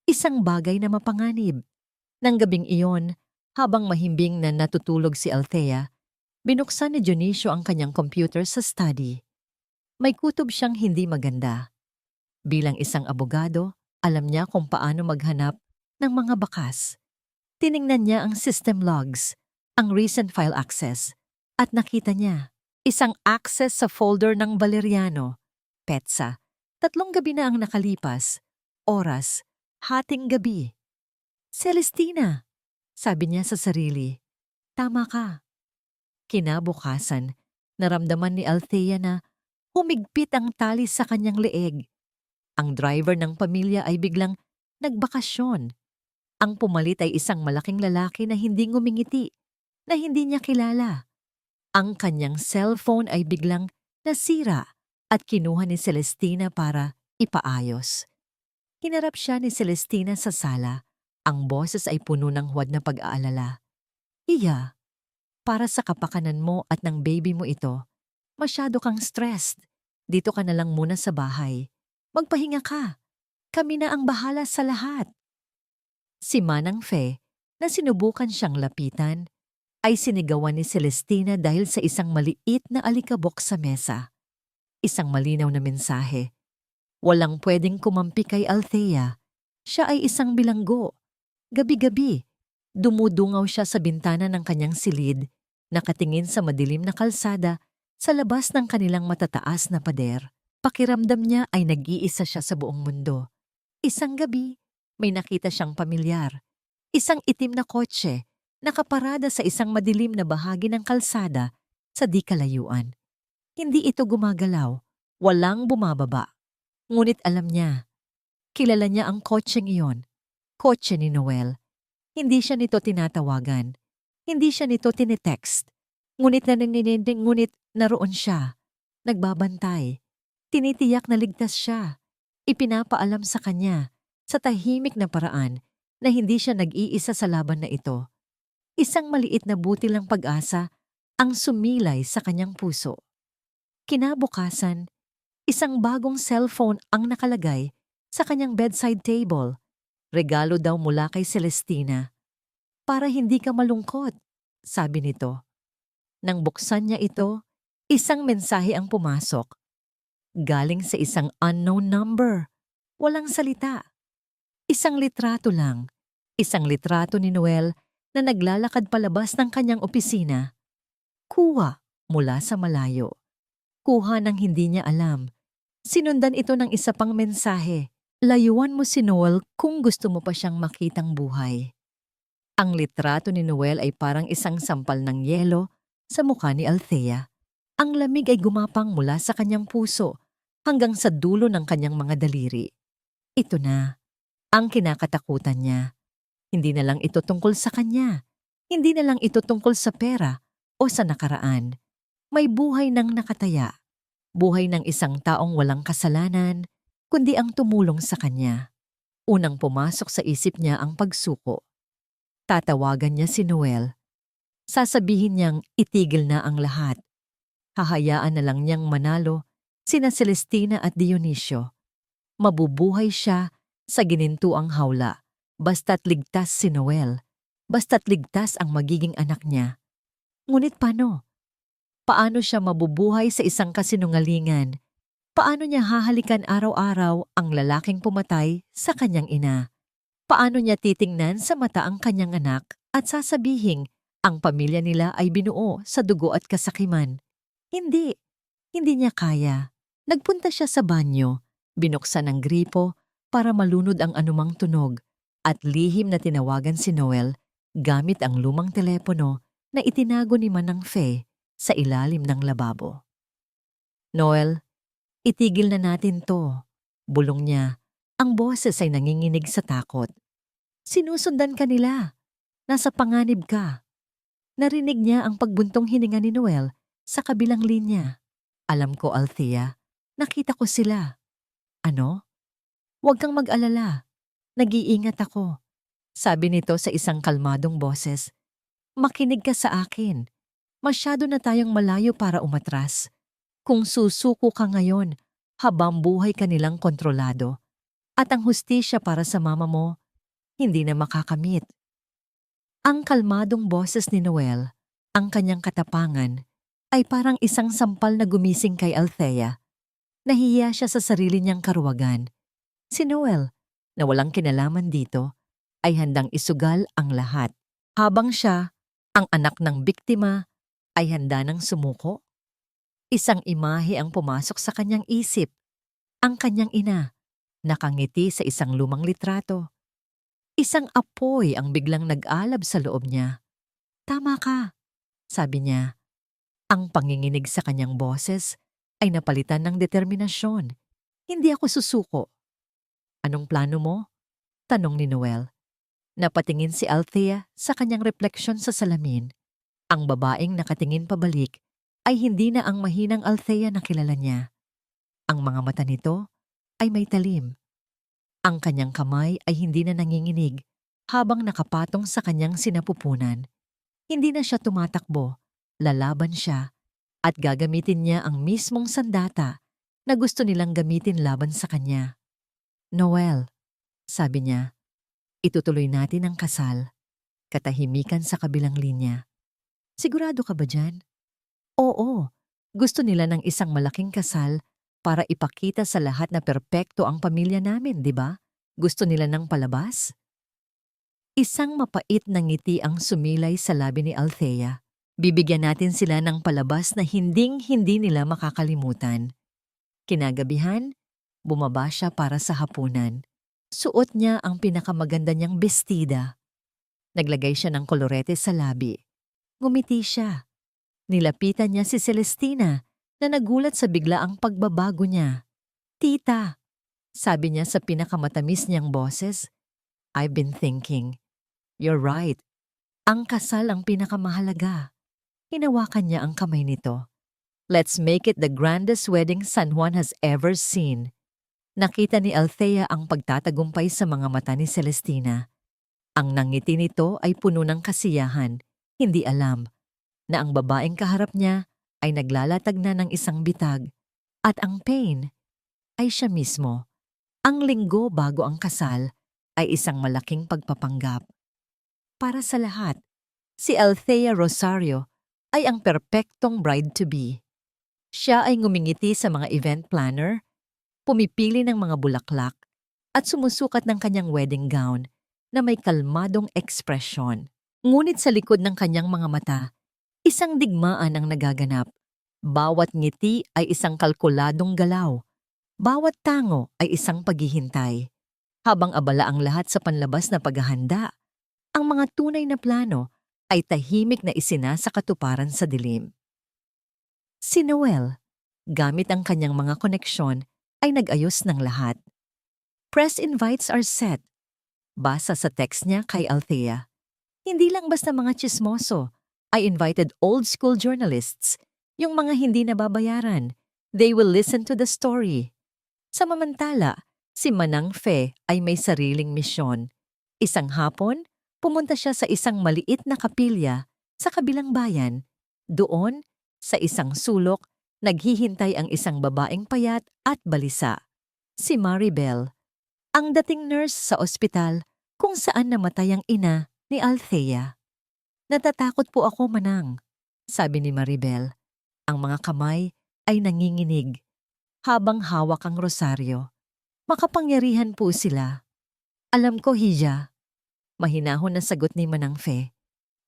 Isang bagay na mapanganib. Nang gabing iyon, habang mahimbing na natutulog si Althea, binuksan ni Dionisio ang kanyang computer sa study. May kutob siyang hindi maganda. Bilang isang abogado, alam niya kung paano maghanap ng mga bakas. Tiningnan niya ang system logs, ang recent file access, at nakita niya isang access sa folder ng Valeriano, Petsa. 3 gabi na ang nakalipas. Oras, hating gabi. Celestina, sabi niya sa sarili. Tama ka. Kinabukasan, naramdaman ni Althea na humigpit ang tali sa kanyang leeg. Ang driver ng pamilya ay biglang nagbakasyon. Ang pumalit ay isang malaking lalaki na hindi ngumingiti, na hindi niya kilala. Ang kanyang cellphone ay biglang nasira at kinuha ni Celestina para ipaayos. Hinarap siya ni Celestina sa sala. Ang boses ay puno ng huwad na pag-aalala. Iya, para sa kapakanan mo at ng baby mo ito, masyado kang stressed. Dito ka na lang muna sa bahay. Magpahinga ka. Kami na ang bahala sa lahat. Si Manang Fe, na sinubukan siyang lapitan, ay sinigawan ni Celestina dahil sa isang maliit na alikabok sa mesa. Isang malinaw na mensahe. Walang pwedeng kumampi kay Althea. Siya ay isang bilanggo. Gabi-gabi, dumudungaw siya sa bintana ng kanyang silid, nakatingin sa madilim na kalsada sa labas ng kanilang matataas na pader. Pakiramdam niya ay nag-iisa siya sa buong mundo. Isang gabi, may nakita siyang pamilyar. Isang itim na kotse, nakaparada sa isang madilim na bahagi ng kalsada sa di kalayuan. Hindi ito gumagalaw, walang bumababa. Ngunit alam niya, kilala niya ang kotseng iyon, kotse ni Noel. Hindi siya nito tinatawagan, hindi siya nito tinetext. Ngunit naroon siya, nagbabantay. Tinitiyak na ligtas siya. Ipinapaalam sa kanya sa tahimik na paraan na hindi siya nag-iisa sa laban na ito. Isang maliit na butil ng pag-asa ang sumilay sa kanyang puso. Kinabukasan, isang bagong cellphone ang nakalagay sa kanyang bedside table. Regalo daw mula kay Celestina. Para hindi ka malungkot, sabi nito. Nang buksan niya ito, isang mensahe ang pumasok. Galing sa isang unknown number. Walang salita. Isang litrato lang. Isang litrato ni Noel na naglalakad palabas ng kanyang opisina. Kuha mula sa malayo. Kuha ng hindi niya alam. Sinundan ito ng isa pang mensahe. Layuan mo si Noel kung gusto mo pa siyang makitang buhay. Ang litrato ni Noel ay parang isang sampal ng yelo sa mukha ni Althea. Ang lamig ay gumapang mula sa kanyang puso hanggang sa dulo ng kanyang mga daliri. Ito na. Ang kinakatakutan niya. Hindi na lang ito tungkol sa kanya. Hindi na lang ito tungkol sa pera o sa nakaraan. May buhay ng nakataya, buhay ng isang taong walang kasalanan, kundi ang tumulong sa kanya. Unang pumasok sa isip niya ang pagsuko. Tatawagan niya si Noel. Sasabihin niyang itigil na ang lahat. Hahayaan na lang niyang manalo sina Celestina at Dionisio. Mabubuhay siya sa ginintuang hawla, basta't ligtas si Noel, basta't ligtas ang magiging anak niya. Ngunit paano? Paano siya mabubuhay sa isang kasinungalingan? Paano niya hahalikan araw-araw ang lalaking pumatay sa kanyang ina? Paano niya titingnan sa mata ang kanyang anak at sasabihing ang pamilya nila ay binuo sa dugo at kasakiman? Hindi. Hindi niya kaya. Nagpunta siya sa banyo, binuksan ang gripo para malunod ang anumang tunog at lihim na tinawagan si Noel gamit ang lumang telepono na itinago ni Manang Faye sa ilalim ng lababo. Noel, itigil na natin to. Bulong niya. Ang boses ay nanginginig sa takot. Sinusundan ka nila. Nasa panganib ka. Narinig niya ang pagbuntong hininga ni Noel sa kabilang linya. Alam ko, Althea. Nakita ko sila. Ano? Huwag kang mag-alala. Nag-iingat ako. Sabi nito sa isang kalmadong boses. Makinig ka sa akin. Masyado na tayong malayo para umatras. Kung susuko ka ngayon, habang buhay ka nilang kontrolado. At ang hustisya para sa mama mo, hindi na makakamit. Ang kalmadong boses ni Noel, ang kanyang katapangan, ay parang isang sampal na gumising kay Althea. Nahihiya siya sa sarili niyang karuwagan. Si Noel, na walang kinalaman dito, ay handang isugal ang lahat. Habang siya, ang anak ng biktima, ay handa ng sumuko. Isang imahe ang pumasok sa kanyang isip. Ang kanyang ina, nakangiti sa isang lumang litrato. Isang apoy ang biglang nag-alab sa loob niya. Tama ka, sabi niya. Ang panginginig sa kanyang boses ay napalitan ng determinasyon. Hindi ako susuko. Anong plano mo? Tanong ni Noel. Napatingin si Althea sa kanyang refleksyon sa salamin. Ang babaeng nakatingin pabalik ay hindi na ang mahinang Althea na kilala niya. Ang mga mata nito ay may talim. Ang kanyang kamay ay hindi na nanginginig habang nakapatong sa kanyang sinapupunan. Hindi na siya tumatakbo, lalaban siya, at gagamitin niya ang mismong sandata na gusto nilang gamitin laban sa kanya. Noel, sabi niya, itutuloy natin ang kasal. Katahimikan sa kabilang linya. Sigurado ka ba dyan? Oo, gusto nila ng isang malaking kasal para ipakita sa lahat na perpekto ang pamilya namin, di ba? Gusto nila ng palabas? Isang mapait na ngiti ang sumilay sa labi ni Althea. Bibigyan natin sila ng palabas na hinding-hindi nila makakalimutan. Kinagabihan, bumaba siya para sa hapunan. Suot niya ang pinakamaganda niyang bestida. Naglagay siya ng kolorete sa labi. Ngumiti siya. Nilapitan niya si Celestina na nagulat sa biglaang pagbabago niya. Tita, sabi niya sa pinakamatamis niyang boses, I've been thinking. You're right. Ang kasal ang pinakamahalaga. Hinawakan niya ang kamay nito. Let's make it the grandest wedding San Juan has ever seen. Nakita ni Althea ang pagtatagumpay sa mga mata ni Celestina. Ang nangiti nito ay puno ng kasiyahan, hindi alam na ang babaeng kaharap niya ay naglalatag na ng isang bitag at ang pain ay siya mismo. Ang linggo bago ang kasal ay isang malaking pagpapanggap. Para sa lahat, si Althea Rosario ay ang perpektong bride-to-be. Siya ay ngumingiti sa mga event planner, pumipili ng mga bulaklak at sumusukat ng kanyang wedding gown na may kalmadong ekspresyon. Ngunit sa likod ng kanyang mga mata, isang digmaan ang nagaganap. Bawat ngiti ay isang kalkuladong galaw. Bawat tango ay isang paghihintay. Habang abala ang lahat sa panlabas na paghahanda, ang mga tunay na plano ay tahimik na isinasa katuparan sa dilim. Si Noel, gamit ang kanyang mga koneksyon, ay nag-ayos ng lahat. Press invites are set. Basa sa text niya kay Althea. Hindi lang basta mga chismoso. I invited old school journalists, Yung mga hindi nababayaran, they will listen to the story. Samamantala, si Manang Fe ay may sariling misyon. Isang hapon, pumunta siya sa isang maliit na kapilya sa kabilang bayan. Doon, sa isang sulok, naghihintay ang isang babaeng payat at balisa. Si Maribel, ang dating nurse sa ospital kung saan namatay ang ina ni Althea. "Natatakot po ako, Manang," sabi ni Maribel. Ang mga kamay ay nanginginig habang hawak ang rosaryo. "Makapangyarihan po sila." "Alam ko, Hija," mahinahon na sagot ni Manang Fe.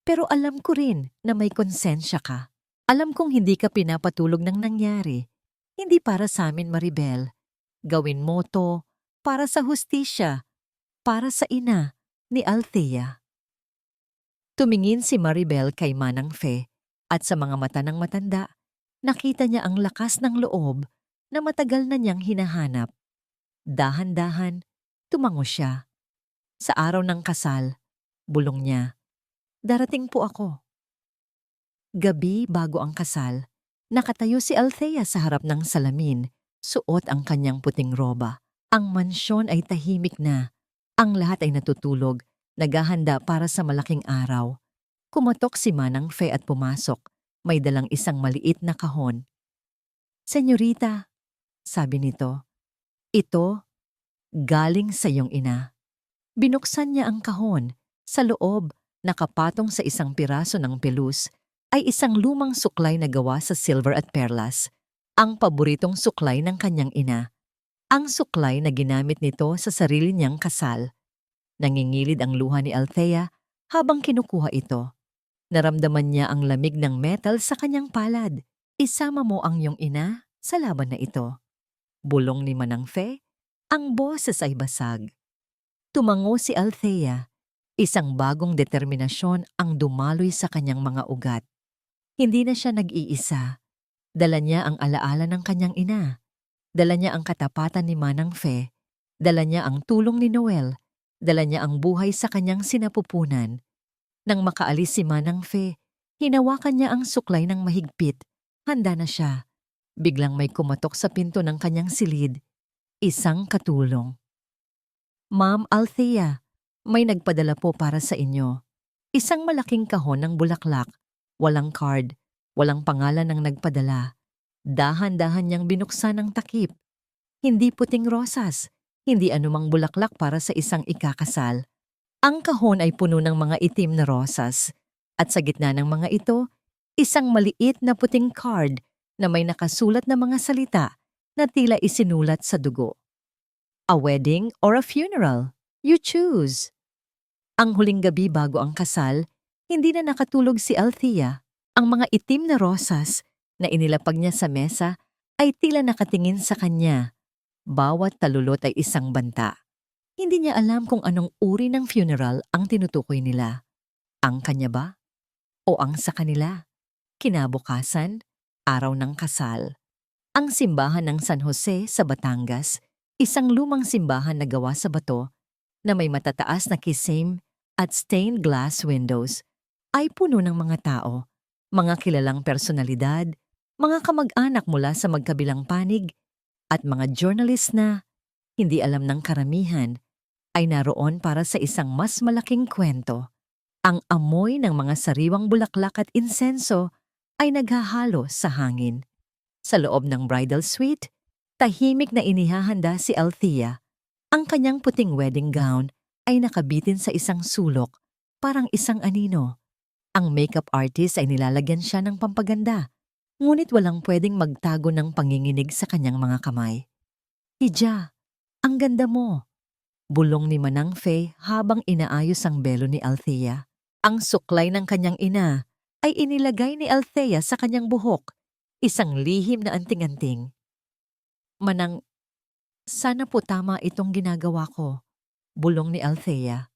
"Pero alam ko rin na may konsensya ka. Alam kong hindi ka pinapatulog ng nangyari. Hindi para sa amin, Maribel. Gawin mo to para sa hustisya, para sa ina ni Althea." Tumingin si Maribel kay Manang Fe at sa mga mata ng matanda, nakita niya ang lakas ng loob na matagal na niyang hinahanap. Dahan-dahan, tumango siya. Sa araw ng kasal, bulong niya, "Darating po ako." Gabi bago ang kasal, nakatayo si Althea sa harap ng salamin, suot ang kanyang puting roba. Ang mansyon ay tahimik na. Ang lahat ay natutulog, naghahanda para sa malaking araw. Kumatok si Manang Fe at pumasok. May dalang isang maliit na kahon. "Senyorita," sabi nito, "ito, galing sa iyong ina." Binuksan niya ang kahon. Sa loob, nakapatong sa isang piraso ng pelus, ay isang lumang suklay na gawa sa silver at perlas, ang paboritong suklay ng kanyang ina. Ang suklay na ginamit nito sa sarili niyang kasal. Nangingilid ang luha ni Althea habang kinukuha ito. Naramdaman niya ang lamig ng metal sa kanyang palad. "Isama mo ang iyong ina sa laban na ito." Bulong ni Manang Fe, ang boses ay basag. Tumango si Althea. Isang bagong determinasyon ang dumaloy sa kanyang mga ugat. Hindi na siya nag-iisa. Dala niya ang alaala ng kanyang ina. Dala niya ang katapatan ni Manang Fe. Dala niya ang tulong ni Noel. Dala niya ang buhay sa kanyang sinapupunan. Nang makaalis si Manang Fe, hinawakan niya ang suklay ng mahigpit. Handa na siya. Biglang may kumatok sa pinto ng kanyang silid. Isang katulong. "Ma'am Althea, may nagpadala po para sa inyo." Isang malaking kahon ng bulaklak. Walang card, walang pangalan ng nagpadala. Dahan-dahan niyang binuksan ang takip. Hindi puting rosas, hindi anumang bulaklak para sa isang ikakasal. Ang kahon ay puno ng mga itim na rosas. At sa gitna ng mga ito, isang maliit na puting card na may nakasulat na mga salita na tila isinulat sa dugo. "A wedding or a funeral? You choose." Ang huling gabi bago ang kasal, hindi na nakatulog si Althea. Ang mga itim na rosas na inilapag niya sa mesa ay tila nakatingin sa kanya. Bawat talulot ay isang banta. Hindi niya alam kung anong uri ng funeral ang tinutukoy nila. Ang kanya ba? O ang sa kanila? Kinabukasan, araw ng kasal. Ang simbahan ng San Jose sa Batangas, isang lumang simbahan na gawa sa bato na may matataas na kisame at stained glass windows, ay puno ng mga tao, mga kilalang personalidad, mga kamag-anak mula sa magkabilang panig, at mga journalist na, hindi alam ng karamihan, ay naroon para sa isang mas malaking kwento. Ang amoy ng mga sariwang bulaklak at insenso ay naghahalo sa hangin. Sa loob ng bridal suite, tahimik na inihahanda si Althea. Ang kanyang puting wedding gown ay nakabitin sa isang sulok, parang isang anino. Ang makeup artist ay nilalagyan siya ng pampaganda, ngunit walang pwedeng magtago ng panginginig sa kanyang mga kamay. "Hija, ang ganda mo," bulong ni Manang Fe habang inaayos ang belo ni Althea. Ang suklay ng kanyang ina ay inilagay ni Althea sa kanyang buhok, isang lihim na anting-anting. "Manang, sana po tama itong ginagawa ko," bulong ni Althea.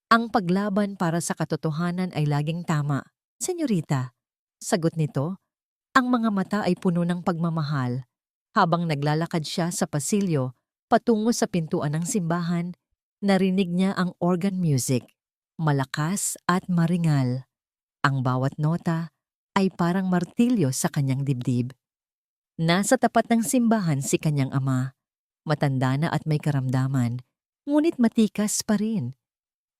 "Ang paglaban para sa katotohanan ay laging tama, senyorita," sagot nito. Ang mga mata ay puno ng pagmamahal. Habang naglalakad siya sa pasilyo patungo sa pintuan ng simbahan, narinig niya ang organ music, malakas at maringal. Ang bawat nota ay parang martilyo sa kanyang dibdib. Nasa tapat ng simbahan si kanyang ama, matanda na at may karamdaman, ngunit matikas pa rin.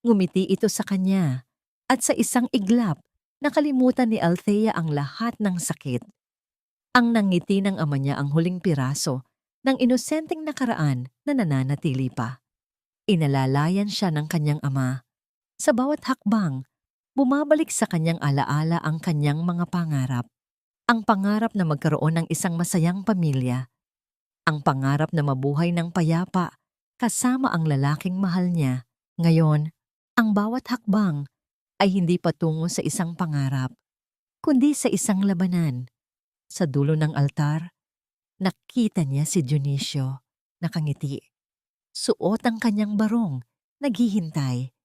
Ngumiti ito sa kanya, at sa isang iglap, nakalimutan ni Althea ang lahat ng sakit. Ang nangiti ng ama niya ang huling piraso ng inosenteng nakaraan na nananatili pa. Inalalayan siya ng kanyang ama. Sa bawat hakbang, bumabalik sa kanyang alaala ang kanyang mga pangarap. Ang pangarap na magkaroon ng isang masayang pamilya. Ang pangarap na mabuhay ng payapa kasama ang lalaking mahal niya. Ngayon, ang bawat hakbang ay hindi patungo sa isang pangarap, kundi sa isang labanan. Sa dulo ng altar, nakita niya si Dionisio, nakangiti. Suot ang kanyang barong, naghihintay.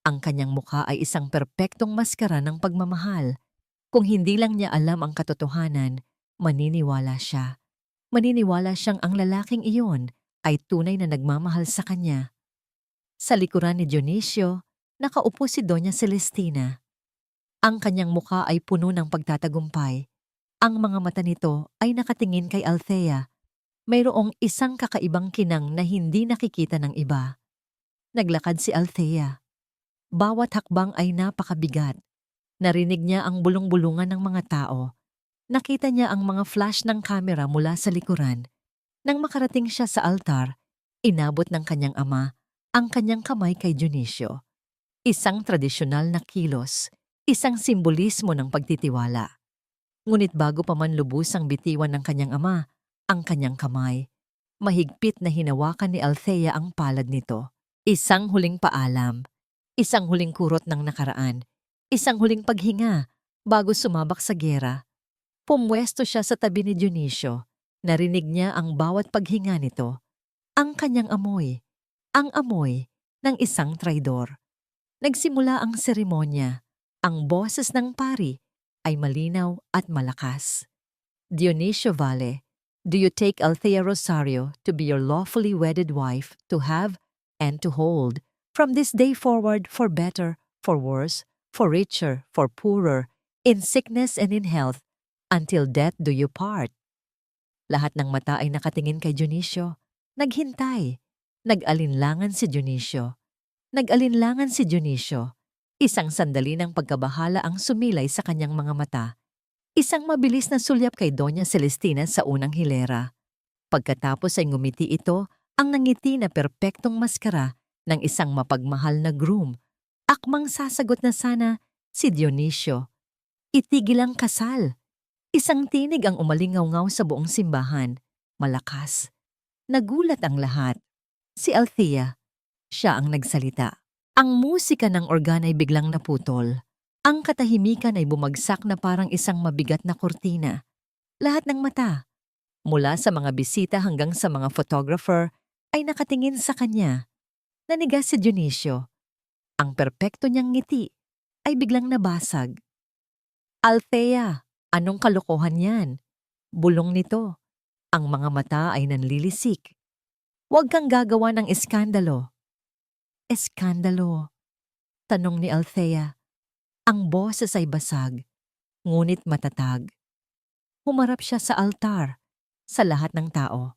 Ang kanyang mukha ay isang perpektong maskara ng pagmamahal. Kung hindi lang niya alam ang katotohanan, maniniwala siya. Maniniwala siyang ang lalaking iyon ay tunay na nagmamahal sa kanya. Sa likuran ni Dionisio, nakaupo si Doña Celestina. Ang kanyang mukha ay puno ng pagtatagumpay. Ang mga mata nito ay nakatingin kay Althea. Mayroong isang kakaibang kinang na hindi nakikita ng iba. Naglakad si Althea. Bawat hakbang ay napakabigat. Narinig niya ang bulong-bulungan ng mga tao. Nakita niya ang mga flash ng kamera mula sa likuran. Nang makarating siya sa altar, inabot ng kanyang ama ang kanyang kamay kay Dionisio. Isang tradisyonal na kilos, isang simbolismo ng pagtitiwala. Ngunit bago pa man lubusang bitiwan ng kanyang ama ang kanyang kamay, mahigpit na hinawakan ni Althea ang palad nito. Isang huling paalam, isang huling kurot ng nakaraan, isang huling paghinga bago sumabak sa giyera. Pumwesto siya sa tabi ni Dionisio. Narinig niya ang bawat paghinga nito. Ang kanyang amoy. Ang amoy ng isang traidor. Nagsimula ang seremonya. Ang boses ng pari ay malinaw at malakas. Dionisio Valle, do you take Althea Rosario to be your lawfully wedded wife to have and to hold from this day forward for better, for worse, for richer, for poorer, in sickness and in health, until death do you part? Lahat ng mata ay nakatingin kay Dionisio. Naghintay. Nag-alinlangan si Dionisio. Nag-alinlangan si Dionisio. Isang sandali ng pagkabahala ang sumilay sa kanyang mga mata. Isang mabilis na sulyap kay Doña Celestina sa unang hilera. Pagkatapos ay ngumiti ito ang nangiti na perpektong maskara ng isang mapagmahal na groom. Akmang sasagot na sana si Dionisio. Itigil ang kasal. Isang tinig ang umalingaw-ngaw sa buong simbahan. Malakas. Nagulat ang lahat. Si Althea. Siya ang nagsalita. Ang musika ng organ ay biglang naputol. Ang katahimikan ay bumagsak na parang isang mabigat na kurtina. Lahat ng mata, mula sa mga bisita hanggang sa mga photographer, ay nakatingin sa kanya. Nanigas si Dionisio. Ang perpekto niyang ngiti ay biglang nabasag. Althea, anong kalokohan yan? Bulong nito. Ang mga mata ay nanlilisik. Huwag kang gagawa ng eskandalo. Eskandalo? Tanong ni Althea. Ang boses ay basag, ngunit matatag. Humarap siya sa altar, sa lahat ng tao.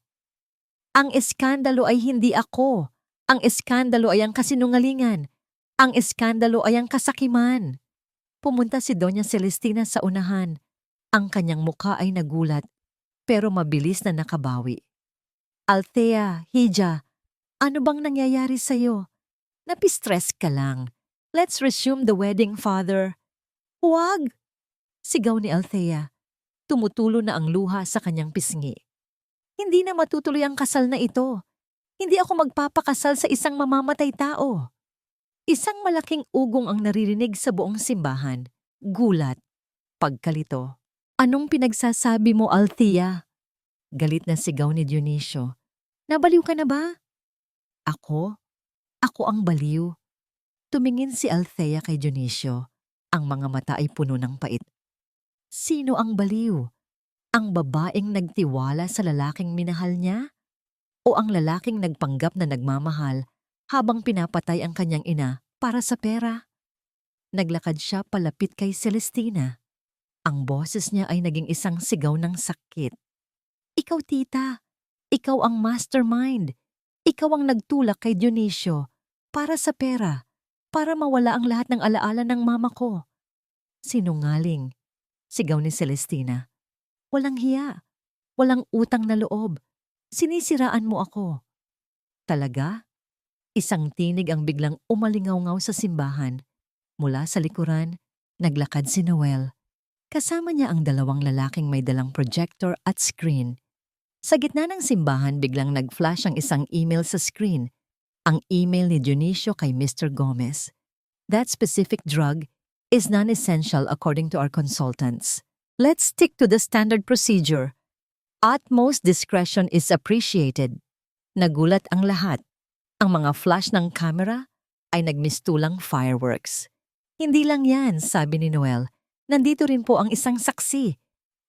Ang eskandalo ay hindi ako. Ang eskandalo ay ang kasinungalingan. Ang eskandalo ay ang kasakiman. Pumunta si Doña Celestina sa unahan. Ang kanyang mukha ay nagulat, pero mabilis na nakabawi. Althea, Hija, ano bang nangyayari sa'yo? Napistress ka lang. Let's resume the wedding, Father. Huwag! Sigaw ni Althea. Tumutulo na ang luha sa kanyang pisngi. Hindi na matutuloy ang kasal na ito. Hindi ako magpapakasal sa isang mamamatay tao. Isang malaking ugong ang naririnig sa buong simbahan. Gulat. Pagkalito. Anong pinagsasabi mo, Althea? Galit na sigaw ni Dionisio. Nabaliw ka na ba? Ako? Ako ang baliw. Tumingin si Althea kay Dionisio. Ang mga mata ay puno ng pait. Sino ang baliw? Ang babaeng nagtiwala sa lalaking minahal niya? O ang lalaking nagpanggap na nagmamahal habang pinapatay ang kanyang ina para sa pera? Naglakad siya palapit kay Celestina. Ang boses niya ay naging isang sigaw ng sakit. Ikaw, tita. Ikaw ang mastermind. Ikaw ang nagtulak kay Dionisio para sa pera, para mawala ang lahat ng alaala ng mama ko. Sinungaling, sigaw ni Celestina. Walang hiya, walang utang na loob. Sinisiraan mo ako. Talaga? Isang tinig ang biglang umalingaw-ngaw sa simbahan. Mula sa likuran, naglakad si Noel. Kasama niya ang dalawang lalaking may dalang projector at screen. Sa gitna ng simbahan biglang nag-flash ang isang email sa screen. Ang email ni Dionisio kay Mr. Gomez. That specific drug is non-essential according to our consultants. Let's stick to the standard procedure. Utmost discretion is appreciated. Nagulat ang lahat. Ang mga flash ng camera ay nagmistulang fireworks. Hindi lang yan, sabi ni Noel. Nandito rin po ang isang saksi.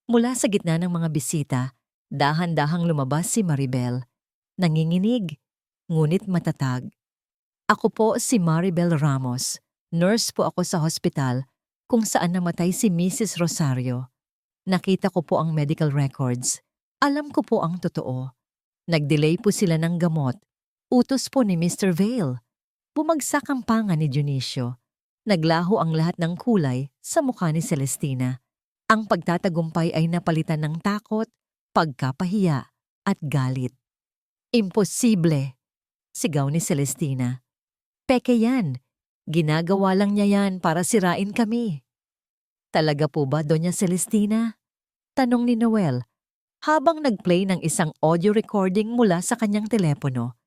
Mula sa gitna ng mga bisita, dahan-dahang lumabas si Maribel. Nanginginig, ngunit matatag. Ako po si Maribel Ramos. Nurse po ako sa hospital kung saan namatay si Mrs. Rosario. Nakita ko po ang medical records. Alam ko po ang totoo. Nag-delay po sila ng gamot. Utos po ni Mr. Vale. Bumagsak ang panga ni Dionisio. Naglaho ang lahat ng kulay sa mukha ni Celestina. Ang pagtatagumpay ay napalitan ng takot, pagkapahiya at galit. Imposible, sigaw ni Celestina. Peke yan. Ginagawa lang niya yan para sirain kami. Talaga po ba, Doña Celestina? Tanong ni Noel habang nag-play ng isang audio recording mula sa kanyang telepono.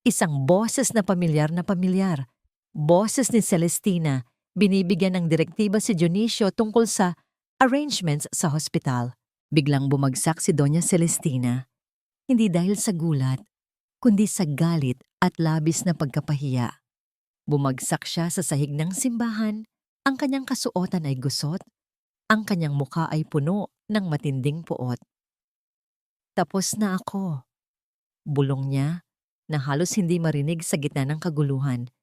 Isang boses na pamilyar. Boses ni Celestina, binibigyan ng direktiba si Dionisio tungkol sa arrangements sa hospital. Biglang bumagsak si Doña Celestina. Hindi dahil sa gulat, kundi sa galit at labis na pagkapahiya. Bumagsak siya sa sahig ng simbahan, ang kanyang kasuotan ay gusot, ang kanyang mukha ay puno ng matinding puot. Tapos na ako. Bulong niya na halos hindi marinig sa gitna ng kaguluhan.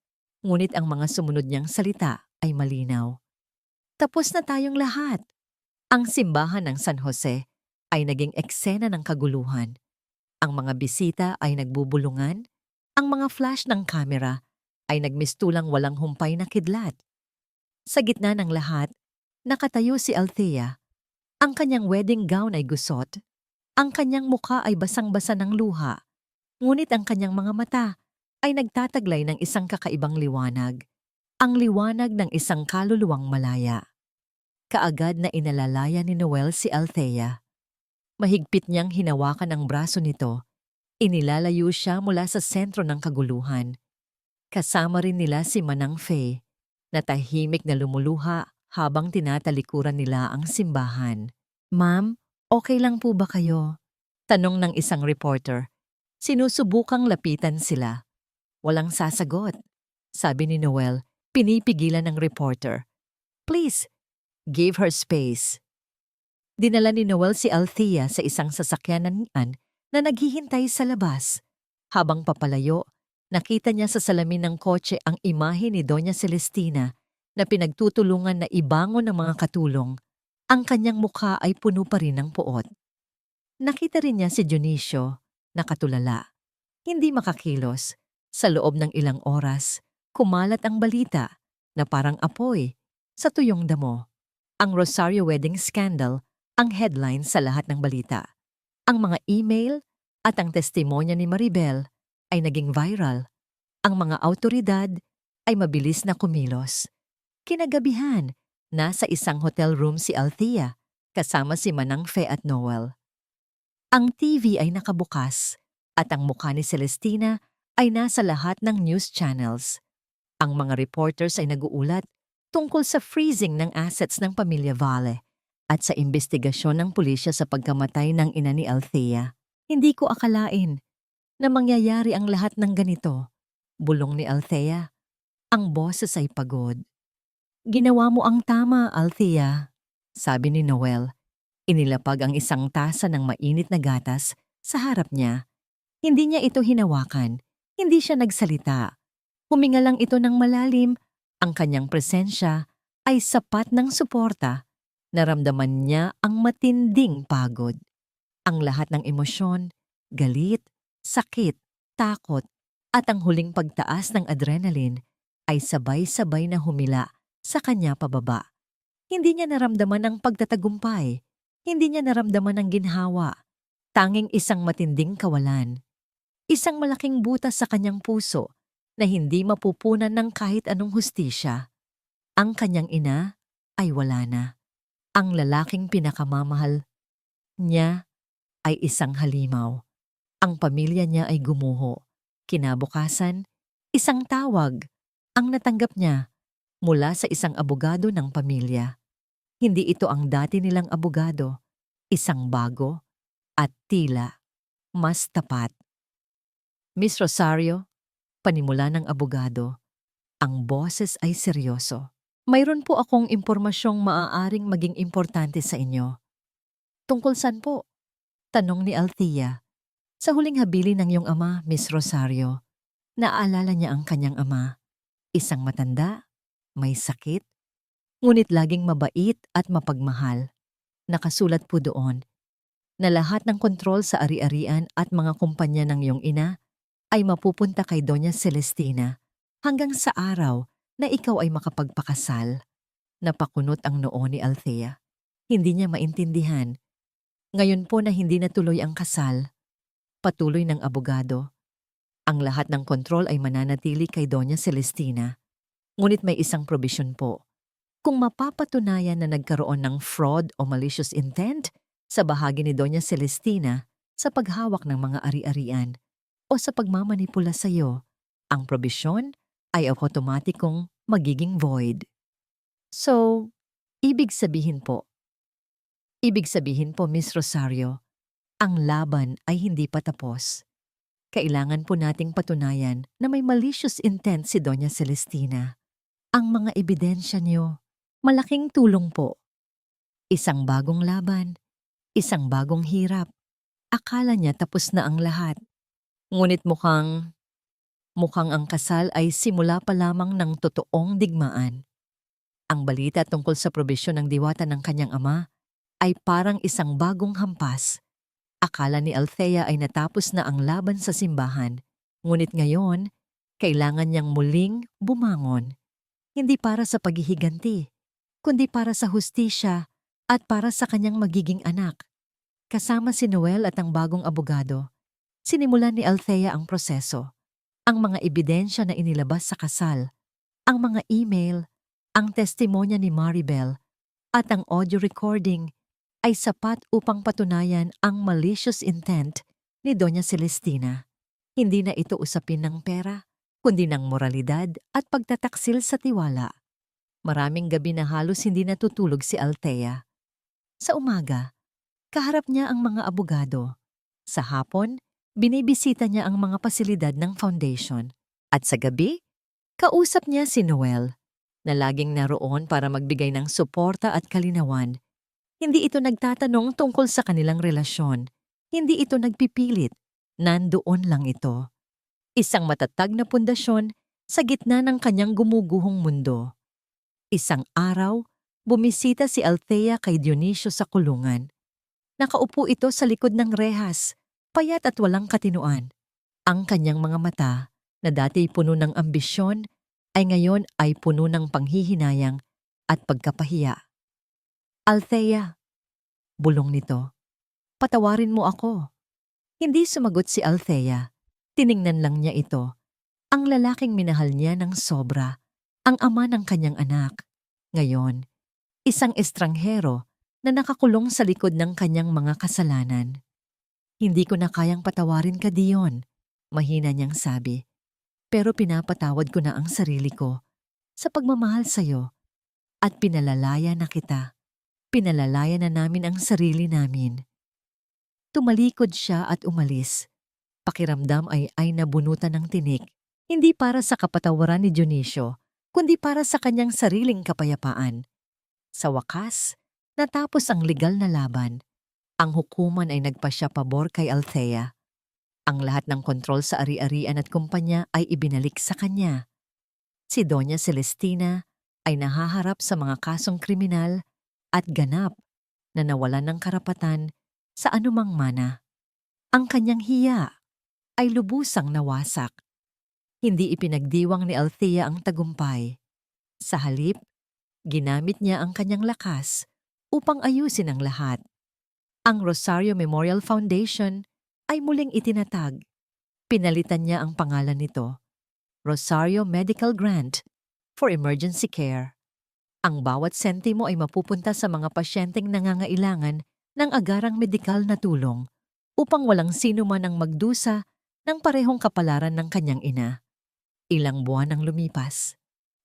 Ngunit ang mga sumunod niyang salita ay malinaw. Tapos na tayong lahat. Ang simbahan ng San Jose ay naging eksena ng kaguluhan. Ang mga bisita ay nagbubulungan. Ang mga flash ng kamera ay nagmistulang walang humpay na kidlat. Sa gitna ng lahat, nakatayo si Althea. Ang kanyang wedding gown ay gusot. Ang kanyang mukha ay basang-basa ng luha. Ngunit ang kanyang mga mata ay nagtataglay ng isang kakaibang liwanag. Ang liwanag ng isang kaluluwang malaya. Kaagad na inalalaya ni Noel si Althea. Mahigpit niyang hinawakan ang braso nito. Inilalayo siya mula sa sentro ng kaguluhan. Kasama rin nila si Manang Faye, na tahimik na lumuluha habang tinatalikuran nila ang simbahan. Ma'am, okay lang po ba kayo? Tanong ng isang reporter. Sinusubukang lapitan sila. Walang sasagot. Sabi ni Noel, pinipigilan ng reporter. Please, give her space. Dinala ni Noel si Althea sa isang sasakyanan na naghihintay sa labas. Habang papalayo, nakita niya sa salamin ng kotse ang imahe ni Doña Celestina na pinagtutulungan na ibangon ng mga katulong. Ang kanyang mukha ay puno pa rin ng puot. Nakita rin niya si Dionisio, nakatulala. Hindi makakilos. Sa loob ng ilang oras, kumalat ang balita na parang apoy sa tuyong damo. Ang Rosario wedding scandal ang headline sa lahat ng balita. Ang mga email at ang testimonya ni Maribel ay naging viral. Ang mga awtoridad ay mabilis na kumilos. Kinagabihan, nasa isang hotel room si Althea kasama si Manang Fe at Noel. Ang TV ay nakabukas at ang mukha ni Celestina ay nasa lahat ng news channels. Ang mga reporters ay naguulat tungkol sa freezing ng assets ng pamilya Valle at sa investigasyon ng pulisya sa pagkamatay ng ina ni Althea. Hindi ko akalain na mangyayari ang lahat ng ganito, bulong ni Althea. Ang boses ay pagod. Ginawa mo ang tama, Althea, sabi ni Noel. Inilapag ang isang tasa ng mainit na gatas sa harap niya. Hindi niya ito hinawakan. Hindi siya nagsalita. Huminga lang ito ng malalim. Ang kanyang presensya ay sapat ng suporta Naramdaman niya ang matinding pagod. Ang lahat ng emosyon, galit, sakit, takot, at ang huling pagtaas ng adrenaline ay sabay-sabay na humila sa kanya pababa. Hindi niya naramdaman ang pagtatagumpay. Hindi niya naramdaman ang ginhawa. Tanging isang matinding kawalan. Isang malaking butas sa kanyang puso na hindi mapupunan ng kahit anong hustisya. Ang kanyang ina ay wala na. Ang lalaking pinakamamahal niya ay isang halimaw. Ang pamilya niya ay gumuho. Kinabukasan, isang tawag ang natanggap niya mula sa isang abogado ng pamilya. Hindi ito ang dati nilang abogado, isang bago at tila mas tapat. Miss Rosario, panimula ng abogado, ang boses ay seryoso. Mayroon po akong impormasyong maaaring maging importante sa inyo. Tungkol saan po? Tanong ni Althea. Sa huling habili ng iyong ama, Miss Rosario, naaalala niya ang kanyang ama. Isang matanda, may sakit, ngunit laging mabait at mapagmahal. Nakasulat po doon na lahat ng kontrol sa ari-arian at mga kumpanya ng iyong ina ay mapupunta kay Doña Celestina hanggang sa araw na ikaw ay makapagpakasal. Napakunot ang noo ni Althea. Hindi niya maintindihan. Ngayon po na hindi natuloy ang kasal, patuloy ng abogado, ang lahat ng kontrol ay mananatili kay Doña Celestina. Ngunit may isang probisyon po. Kung mapapatunayan na nagkaroon ng fraud o malicious intent sa bahagi ni Doña Celestina sa paghawak ng mga ari-arian o sa pagmamanipula sa iyo, ang probisyon ay automatikong magiging void. So, ibig sabihin po, Miss Rosario, ang laban ay hindi pa tapos. Kailangan po nating patunayan na may malicious intent si Doña Celestina. Ang mga ebidensya niyo, malaking tulong po. Isang bagong laban, isang bagong hirap. Akala niya tapos na ang lahat. Ngunit mukhang ang kasal ay simula pa lamang ng totoong digmaan. Ang balita tungkol sa probisyon ng diwata ng kanyang ama ay parang isang bagong hampas. Akala ni Althea ay natapos na ang laban sa simbahan, ngunit ngayon, kailangan niyang muling bumangon. Hindi para sa paghihiganti, kundi para sa hustisya at para sa kanyang magiging anak. Kasama si Noel at ang bagong abogado, sinimulan ni Althea ang proseso. Ang mga ebidensya na inilabas sa kasal, ang mga email, ang testimonya ni Maribel, at ang audio recording ay sapat upang patunayan ang malicious intent ni Doña Celestina. Hindi na ito usapin ng pera, kundi ng moralidad at pagtataksil sa tiwala. Maraming gabi na halos hindi natutulog si Althea. Sa umaga, kaharap niya ang mga abogado. Sa hapon, binibisita niya ang mga pasilidad ng foundation. At sa gabi, kausap niya si Noel, na laging naroon para magbigay ng suporta at kalinawan. Hindi ito nagtatanong tungkol sa kanilang relasyon. Hindi ito nagpipilit. Nandoon lang ito. Isang matatag na pundasyon sa gitna ng kanyang gumuguhong mundo. Isang araw, bumisita si Althea kay Dionisio sa kulungan. Nakaupo ito sa likod ng rehas, payat at walang katinuan. Ang kanyang mga mata, na dati puno ng ambisyon, ay ngayon ay puno ng panghihinayang at pagkapahiya. Althea, bulong nito, patawarin mo ako. Hindi sumagot si Althea. Tiningnan lang niya ito. Ang lalaking minahal niya ng sobra, ang ama ng kanyang anak. Ngayon, isang estranghero na nakakulong sa likod ng kanyang mga kasalanan. Hindi ko na kayang patawarin ka, Dion, mahina niyang sabi. Pero pinapatawad ko na ang sarili ko sa pagmamahal sa'yo at pinalalaya na kita. Pinalalaya na namin ang sarili namin. Tumalikod siya at umalis. Pakiramdam ay nabunutan ng tinik, hindi para sa kapatawaran ni Dionisio, kundi para sa kanyang sariling kapayapaan. Sa wakas, natapos ang legal na laban. Ang hukuman ay nagpasya pabor kay Althea. Ang lahat ng kontrol sa ari-arian at kumpanya ay ibinalik sa kanya. Si Doña Celestina ay nahaharap sa mga kasong kriminal at ganap na nawalan ng karapatan sa anumang mana. Ang kanyang hiya ay lubusang nawasak. Hindi ipinagdiwang ni Althea ang tagumpay. Sa halip, ginamit niya ang kanyang lakas upang ayusin ang lahat. Ang Rosario Memorial Foundation ay muling itinatag. Pinalitan niya ang pangalan nito, Rosario Medical Grant for Emergency Care. Ang bawat sentimo ay mapupunta sa mga pasyenteng nangangailangan ng agarang medikal na tulong upang walang sino man ang magdusa ng parehong kapalaran ng kanyang ina. Ilang buwan ang lumipas.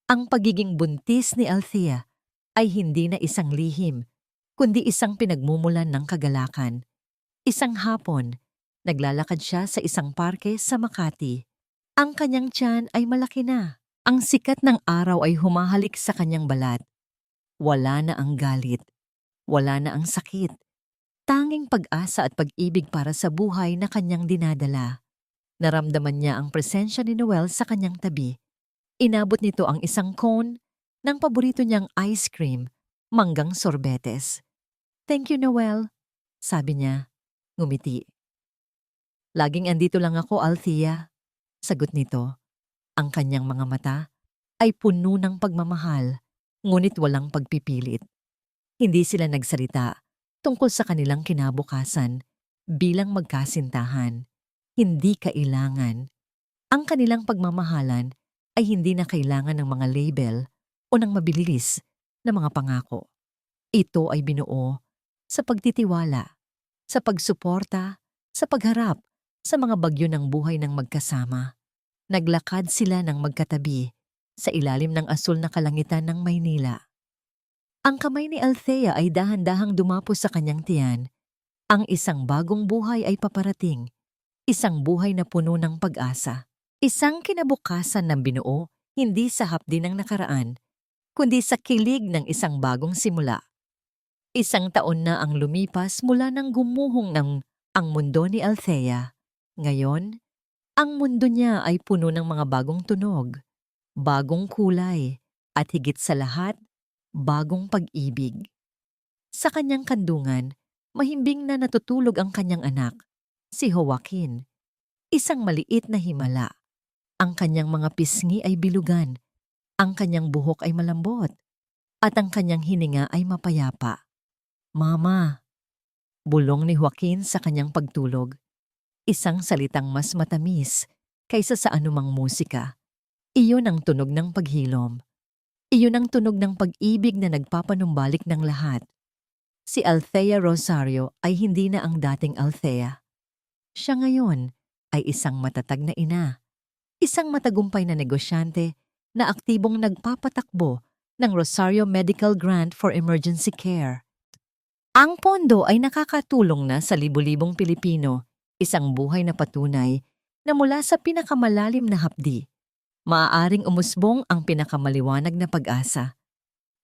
Ang pagiging buntis ni Althea ay hindi na isang lihim, kundi isang pinagmumulan ng kagalakan. Isang hapon, naglalakad siya sa isang parke sa Makati. Ang kanyang tiyan ay malaki na. Ang sikat ng araw ay humahalik sa kanyang balat. Wala na ang galit. Wala na ang sakit. Tanging pag-asa at pag-ibig para sa buhay na kanyang dinadala. Naramdaman niya ang presensya ni Noel sa kanyang tabi. Inabot nito ang isang cone ng paborito niyang ice cream, manggang sorbetes. "Thank you, Noel," sabi niya, ngumiti. "Laging andito lang ako, Althea," sagot nito. Ang kanyang mga mata ay puno ng pagmamahal, ngunit walang pagpipilit. Hindi sila nagsalita tungkol sa kanilang kinabukasan bilang magkasintahan. Hindi kailangan. Ang kanilang pagmamahalan ay hindi na kailangan ng mga label o ng mabilis na mga pangako. Ito ay binuo sa pagtitiwala, sa pagsuporta, sa pagharap sa mga bagyo ng buhay ng magkasama. Naglakad sila ng magkatabi sa ilalim ng asul na kalangitan ng Maynila. Ang kamay ni Althea ay dahan-dahang dumapo sa kanyang tiyan. Ang isang bagong buhay ay paparating. Isang buhay na puno ng pag-asa. Isang kinabukasan na binuo hindi sa hapdi ng nakaraan, kundi sa kilig ng isang bagong simula. Isang taon na ang lumipas mula nang gumuhong ng ang mundo ni Althea. Ngayon, ang mundo niya ay puno ng mga bagong tunog, bagong kulay, at higit sa lahat, bagong pag-ibig. Sa kanyang kandungan, mahimbing na natutulog ang kanyang anak, si Joaquin, isang maliit na himala. Ang kanyang mga pisngi ay bilugan, ang kanyang buhok ay malambot, at ang kanyang hininga ay mapayapa. "Mama," bulong ni Joaquin sa kanyang pagtulog. Isang salitang mas matamis kaysa sa anumang musika. Iyon ang tunog ng paghilom. Iyon ang tunog ng pag-ibig na nagpapanumbalik ng lahat. Si Althea Rosario ay hindi na ang dating Althea. Siya ngayon ay isang matatag na ina, isang matagumpay na negosyante na aktibong nagpapatakbo ng Rosario Medical Grant for Emergency Care. Ang pondo ay nakakatulong na sa libu-libong Pilipino, isang buhay na patunay na mula sa pinakamalalim na hapdi, maaaring umusbong ang pinakamaliwanag na pag-asa.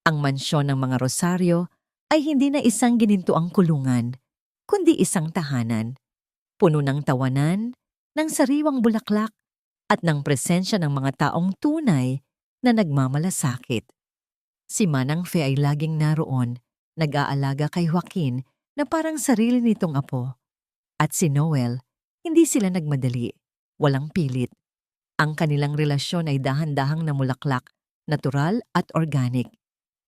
Ang mansyon ng mga Rosario ay hindi na isang ginintuang kulungan, kundi isang tahanan, puno ng tawanan, ng sariwang bulaklak, at ng presensya ng mga taong tunay na nagmamalasakit. Si Manang Fe ay laging naroon, nag-aalaga kay Joaquin na parang sarili nitong apo. At si Noel, hindi sila nagmadali, walang pilit. Ang kanilang relasyon ay dahan-dahang namulaklak, natural at organic.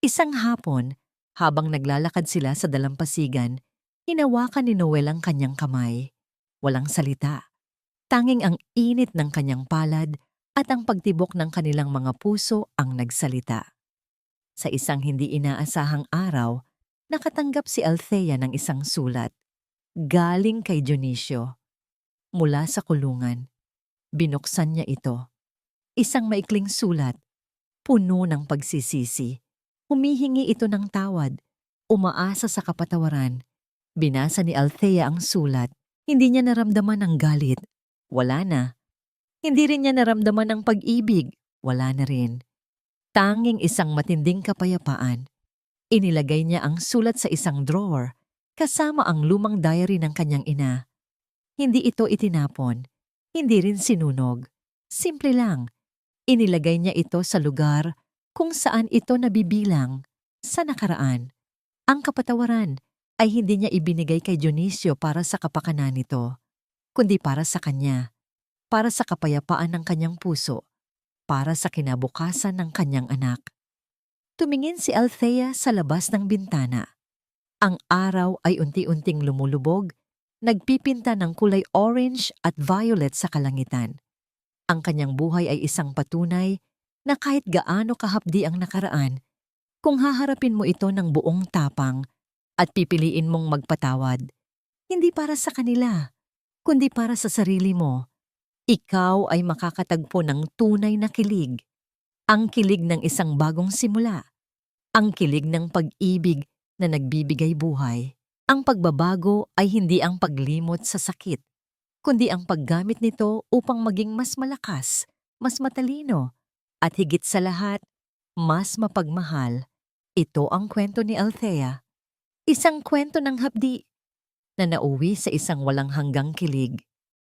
Isang hapon, habang naglalakad sila sa dalampasigan, hinawakan ni Noel ang kanyang kamay. Walang salita. Tanging ang init ng kanyang palad at ang pagtibok ng kanilang mga puso ang nagsalita. Sa isang hindi inaasahang araw, nakatanggap si Althea ng isang sulat. Galing kay Dionisio. Mula sa kulungan. Binuksan niya ito. Isang maikling sulat, puno ng pagsisisi. Humihingi ito ng tawad, umaasa sa kapatawaran. Binasa ni Althea ang sulat. Hindi niya naramdaman ang galit. Wala na. Hindi rin niya naramdaman ang pag-ibig. Wala na rin. Tanging isang matinding kapayapaan. Inilagay niya ang sulat sa isang drawer, kasama ang lumang diary ng kanyang ina. Hindi ito itinapon. Hindi rin sinunog. Simple lang. Inilagay niya ito sa lugar kung saan ito nabibilang, sa nakaraan. Ang kapatawaran ay hindi niya ibinigay kay Dionisio para sa kapakanan nito, kundi para sa kanya, para sa kapayapaan ng kanyang puso, para sa kinabukasan ng kanyang anak. Tumingin si Althea sa labas ng bintana. Ang araw ay unti-unting lumulubog, nagpipinta ng kulay orange at violet sa kalangitan. Ang kanyang buhay ay isang patunay na kahit gaano kahapdi ang nakaraan, kung haharapin mo ito ng buong tapang at pipiliin mong magpatawad, hindi para sa kanila, kundi para sa sarili mo, ikaw ay makakatagpo ng tunay na kilig. Ang kilig ng isang bagong simula. Ang kilig ng pag-ibig na nagbibigay buhay. Ang pagbabago ay hindi ang paglimot sa sakit, kundi ang paggamit nito upang maging mas malakas, mas matalino, at higit sa lahat, mas mapagmahal. Ito ang kwento ni Althea. Isang kwento ng hapdi na nauwi sa isang walang hanggang kilig.